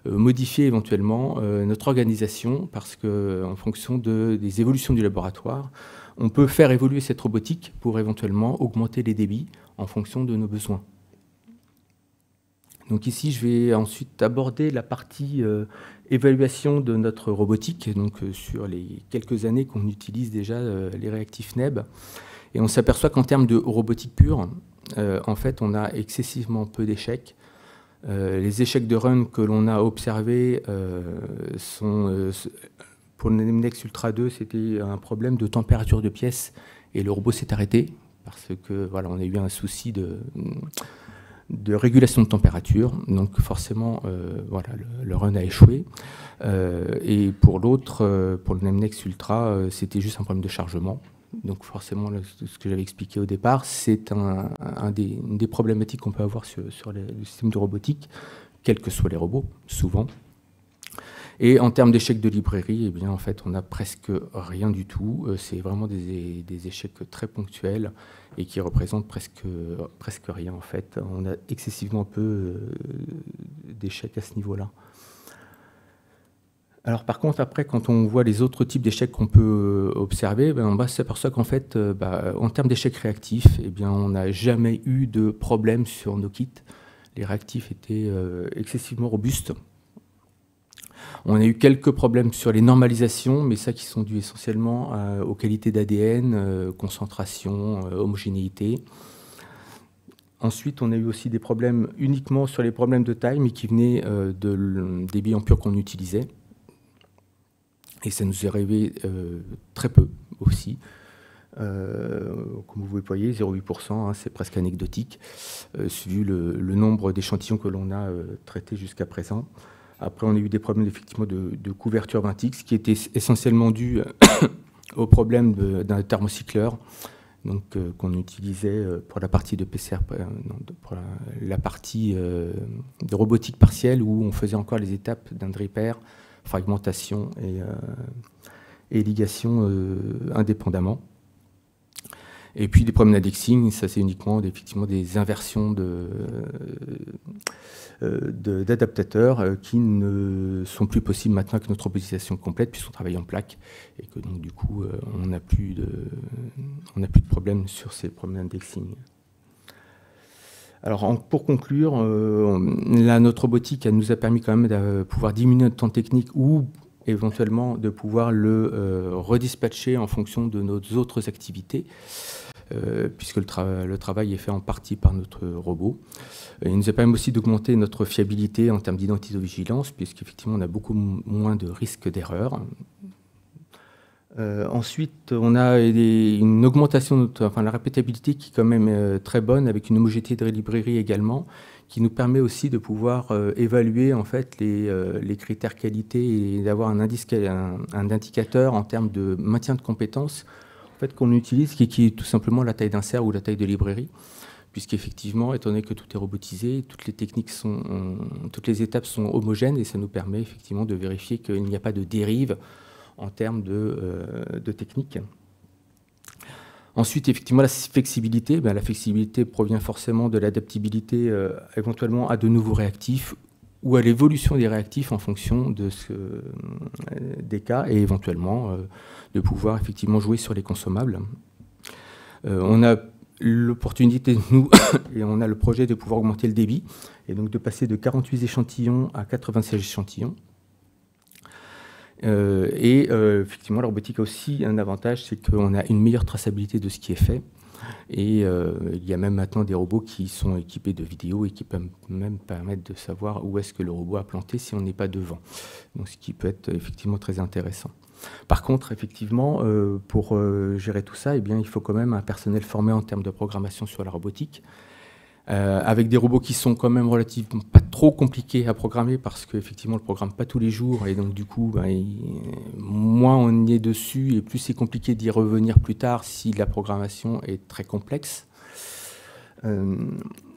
modifier éventuellement notre organisation, parce qu'en fonction des évolutions du laboratoire, on peut faire évoluer cette robotique pour éventuellement augmenter les débits en fonction de nos besoins. Donc ici, je vais ensuite aborder la partie évaluation de notre robotique, donc sur les quelques années qu'on utilise déjà les réactifs NEB. Et on s'aperçoit qu'en termes de robotique pure, en fait, on a excessivement peu d'échecs. Les échecs de run que l'on a observés sont... pour le Nemnex Ultra 2, c'était un problème de température de pièce et le robot s'est arrêté parce que voilà, on a eu un souci de régulation de température, donc forcément voilà, le run a échoué. Et pour l'autre, pour le Nemnex Ultra, c'était juste un problème de chargement. Donc forcément, ce que j'avais expliqué au départ, c'est une des problématiques qu'on peut avoir sur le système de robotique, quels que soient les robots, souvent. Et en termes d'échecs de librairie, eh bien, en fait, on n'a presque rien du tout. C'est vraiment des échecs très ponctuels et qui représentent presque rien, en fait. On a excessivement peu d'échecs à ce niveau-là. Alors par contre, après, quand on voit les autres types d'échecs qu'on peut observer, on s'aperçoit qu'en fait, en termes d'échecs réactifs, on n'a jamais eu de problème sur nos kits. Les réactifs étaient excessivement robustes. On a eu quelques problèmes sur les normalisations, mais ça qui sont dus essentiellement aux qualités d'ADN, concentration, homogénéité. Ensuite, on a eu aussi des problèmes uniquement sur les problèmes de taille, mais qui venaient des billes en pur qu'on utilisait. Et ça nous est arrivé très peu aussi. Comme vous voyez, 0,8%, c'est presque anecdotique, vu le nombre d'échantillons que l'on a traités jusqu'à présent. Après, on a eu des problèmes effectivement de couverture 20X, qui étaient essentiellement dus au problème d'un thermocycleur, qu'on utilisait pour la partie de PCR, pour la partie de robotique partielle, où on faisait encore les étapes d'un dripper, fragmentation et ligation indépendamment. Et puis des problèmes d'indexing, ça c'est uniquement effectivement des inversions d'adaptateurs qui ne sont plus possibles maintenant que notre robotisation complète, puisqu'on travaille en plaque, et que donc du coup on n'a plus de problème sur ces problèmes d'indexing. Alors pour conclure, notre robotique elle nous a permis quand même de pouvoir diminuer notre temps technique ou éventuellement de pouvoir le redispatcher en fonction de nos autres activités, puisque le travail est fait en partie par notre robot. Il nous a permis aussi d'augmenter notre fiabilité en termes d'identité-vigilance, puisqu'effectivement on a beaucoup moins de risques d'erreur. Ensuite, on a une augmentation de la répétabilité qui est quand même très bonne, avec une homogénéité de librairie également, qui nous permet aussi de pouvoir évaluer en fait les critères qualité et d'avoir un indicateur en termes de maintien de compétences en fait, qu'on utilise, qui est tout simplement la taille d'insert ou la taille de librairie, puisqu'effectivement, étant donné que tout est robotisé, toutes les étapes sont homogènes, et ça nous permet effectivement de vérifier qu'il n'y a pas de dérive en termes de technique. Ensuite, effectivement, la flexibilité. La flexibilité provient forcément de l'adaptabilité éventuellement à de nouveaux réactifs ou à l'évolution des réactifs en fonction des cas, et éventuellement de pouvoir effectivement jouer sur les consommables. On a l'opportunité, nous, et on a le projet de pouvoir augmenter le débit, et donc de passer de 48 échantillons à 96 échantillons. Effectivement, la robotique a aussi un avantage, c'est qu'on a une meilleure traçabilité de ce qui est fait. Et il y a même maintenant des robots qui sont équipés de vidéos et qui peuvent même permettre de savoir où est-ce que le robot a planté si on n'est pas devant. Donc, ce qui peut être effectivement très intéressant. Par contre, effectivement, pour gérer tout ça, il faut quand même un personnel formé en termes de programmation sur la robotique. Avec des robots qui sont quand même relativement pas trop compliqués à programmer, parce qu'effectivement on ne le programme pas tous les jours, et donc du coup moins on y est dessus et plus c'est compliqué d'y revenir plus tard si la programmation est très complexe.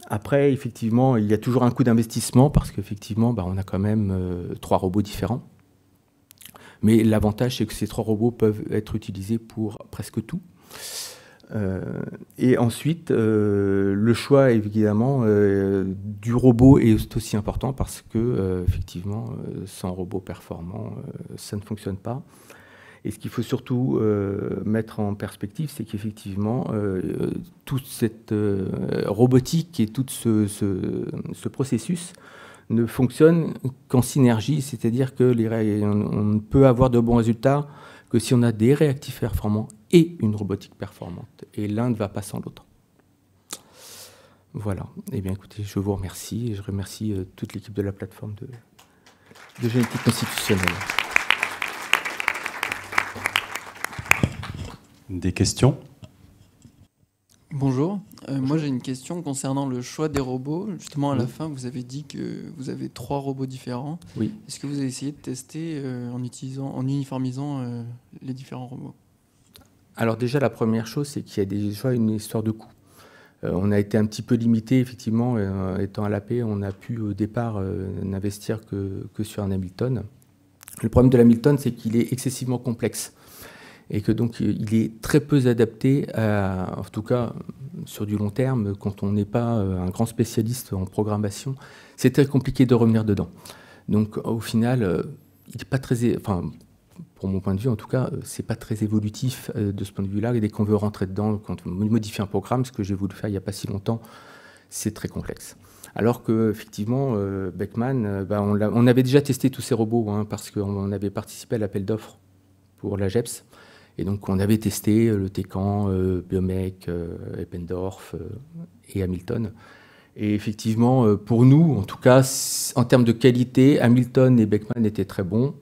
Après effectivement il y a toujours un coût d'investissement, parce qu'effectivement on a quand même 3 robots différents, mais l'avantage c'est que ces 3 robots peuvent être utilisés pour presque tout. Et ensuite, le choix évidemment du robot est aussi important, parce que effectivement, sans robot performant, ça ne fonctionne pas. Et ce qu'il faut surtout mettre en perspective, c'est qu'effectivement, toute cette robotique et tout ce processus ne fonctionne qu'en synergie, c'est-à-dire que on ne peut avoir de bons résultats que si on a des réactifs performants et une robotique performante. Et l'un ne va pas sans l'autre. Voilà. Eh bien, écoutez, je vous remercie, et je remercie toute l'équipe de la plateforme de génétique constitutionnelle. Des questions ? Bonjour. Moi, j'ai une question concernant le choix des robots. Justement, à la fin, vous avez dit que vous avez 3 robots différents. Oui. Est-ce que vous avez essayé de tester en uniformisant les différents robots ? Alors déjà, la première chose, c'est qu'il y a déjà une histoire de coût. On a été un petit peu limité, effectivement, étant à l'AP, on a pu au départ n'investir que sur un Hamilton. Le problème de l'Hamilton, c'est qu'il est excessivement complexe, et que donc il est très peu adapté, en tout cas sur du long terme, quand on n'est pas un grand spécialiste en programmation, c'est très compliqué de revenir dedans. Donc au final, n'est pas très... Enfin, pour mon point de vue, en tout cas, c'est pas très évolutif de ce point de vue-là. Et dès qu'on veut rentrer dedans, quand on modifie un programme, ce que j'ai voulu faire il n'y a pas si longtemps, c'est très complexe. Alors qu'effectivement, Beckman, on avait déjà testé tous ces robots, hein, parce qu'on avait participé à l'appel d'offres pour la GEPS. Et donc, on avait testé le Tecan, Biomec, Eppendorf et Hamilton. Et effectivement, pour nous, en tout cas, en termes de qualité, Hamilton et Beckman étaient très bons.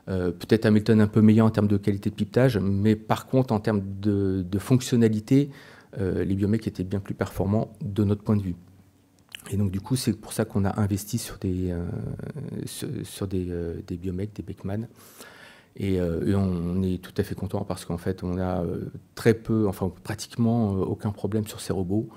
Peut-être Hamilton un peu meilleur en termes de qualité de pipetage, mais par contre, en termes de fonctionnalité, les Biomec étaient bien plus performants de notre point de vue. Et donc, du coup, c'est pour ça qu'on a investi sur des Biomec, des Beckman. Et on est tout à fait content parce qu'en fait, on a très peu, enfin pratiquement aucun problème sur ces robots.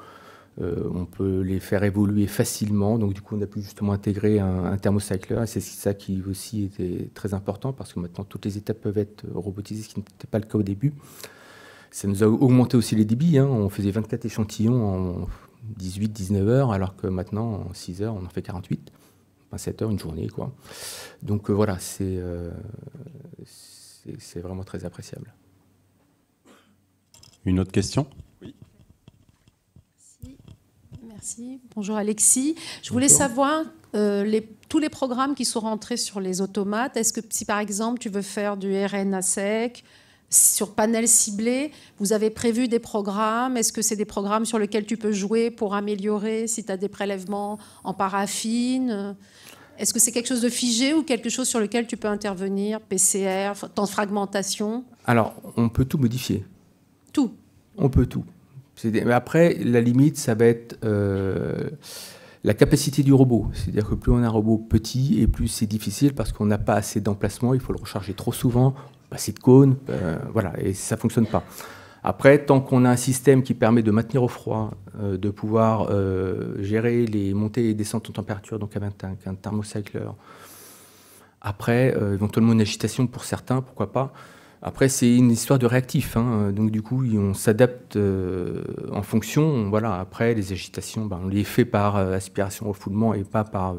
On peut les faire évoluer facilement. Donc, du coup, on a pu justement intégrer un thermocycler. Et c'est ça qui aussi était très important parce que maintenant, toutes les étapes peuvent être robotisées, ce qui n'était pas le cas au début. Ça nous a augmenté aussi les débits. Hein. On faisait 24 échantillons en 18-19 heures, alors que maintenant, en 6 heures, on en fait 48. 7 heures, une journée, quoi. Donc voilà, c'est vraiment très appréciable. Une autre question ? Oui. Merci. Bonjour Alexis. Je voulais savoir, tous les programmes qui sont rentrés sur les automates, est-ce que si par exemple tu veux faire du RNA sec, sur panel ciblé, vous avez prévu des programmes? Est-ce que c'est des programmes sur lesquels tu peux jouer pour améliorer si tu as des prélèvements en paraffine? Est-ce que c'est quelque chose de figé ou quelque chose sur lequel tu peux intervenir? PCR, temps de fragmentation? Alors, on peut tout modifier. Tout? On peut tout. Mais après, la limite, ça va être la capacité du robot. C'est-à-dire que plus on a un robot petit et plus c'est difficile parce qu'on n'a pas assez d'emplacement, il faut le recharger trop souvent, pas assez de cônes, voilà, et ça ne fonctionne pas. Après, tant qu'on a un système qui permet de maintenir au froid, de pouvoir gérer les montées et descentes en température, donc avec un thermocycler, après, éventuellement une agitation pour certains, pourquoi pas. Après, c'est une histoire de réactif, hein, donc du coup, on s'adapte en fonction. Voilà. Après, les agitations, on les fait par aspiration refoulement et pas par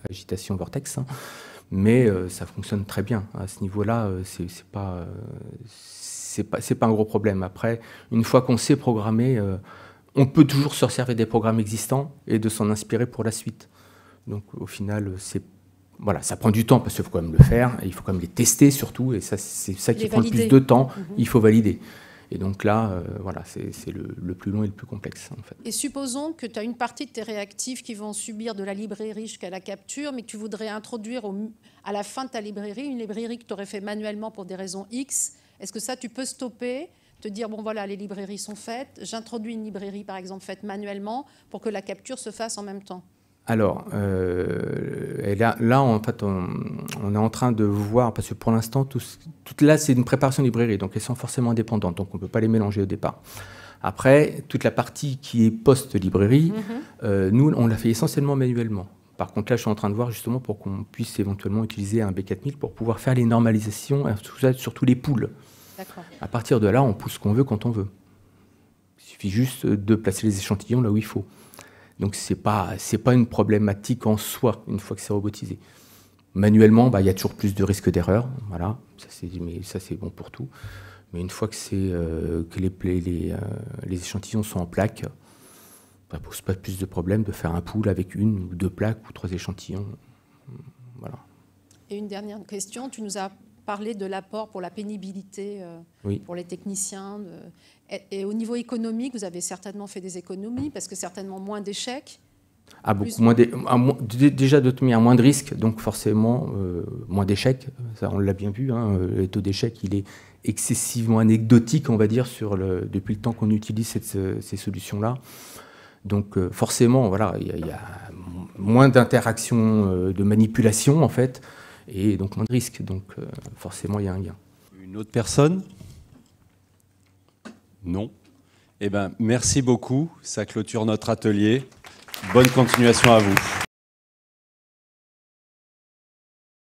agitation vortex, hein. Mais ça fonctionne très bien. À ce niveau-là, c'est pas un gros problème. Après, une fois qu'on sait programmer, on peut toujours se servir des programmes existants et de s'en inspirer pour la suite. Donc, au final, voilà, ça prend du temps parce qu'il faut quand même le faire, et il faut quand même les tester surtout, et ça, c'est ça qui prend le plus de temps. Il faut valider. Et donc là, voilà, c'est le plus long et le plus complexe, en fait. Et supposons que tu as une partie de tes réactifs qui vont subir de la librairie jusqu'à la capture, mais que tu voudrais introduire à la fin de ta librairie, une librairie que tu aurais fait manuellement pour des raisons X. Est-ce que ça, tu peux stopper, te dire, bon voilà, les librairies sont faites, j'introduis une librairie, par exemple, faite manuellement, pour que la capture se fasse en même temps? Alors, et là, en fait, on est en train de voir, parce que pour l'instant, tout là, c'est une préparation de librairie, donc elles sont forcément indépendantes, donc on ne peut pas les mélanger au départ. Après, toute la partie qui est post-librairie, nous, on l'a fait essentiellement manuellement. Par contre, là, je suis en train de voir justement pour qu'on puisse éventuellement utiliser un B4000 pour pouvoir faire les normalisations, sur tous les pools. À partir de là, on pousse ce qu'on veut quand on veut. Il suffit juste de placer les échantillons là où il faut. Donc, ce n'est pas une problématique en soi, une fois que c'est robotisé. Manuellement, il y a toujours plus de risques d'erreur. Voilà, mais ça, c'est bon pour tout. Mais une fois que les échantillons sont en plaque, ça ne pose pas plus de problème de faire un pool avec une ou deux plaques ou 3 échantillons. Voilà. Et une dernière question, tu nous as parlé de l'apport pour la pénibilité pour les techniciens. Et au niveau économique, vous avez certainement fait des économies, parce que certainement moins d'échecs. Beaucoup moins déjà de moins de risques, donc forcément moins d'échecs. Ça, on l'a bien vu, hein, le taux d'échec, il est excessivement anecdotique, on va dire, depuis le temps qu'on utilise ces solutions-là. Donc forcément, voilà, il y a moins d'interactions, de manipulation, en fait, et donc moins de risques. Donc forcément, il y a un gain. Une autre personne ? Non. Eh bien, merci beaucoup. Ça clôture notre atelier. Bonne continuation à vous.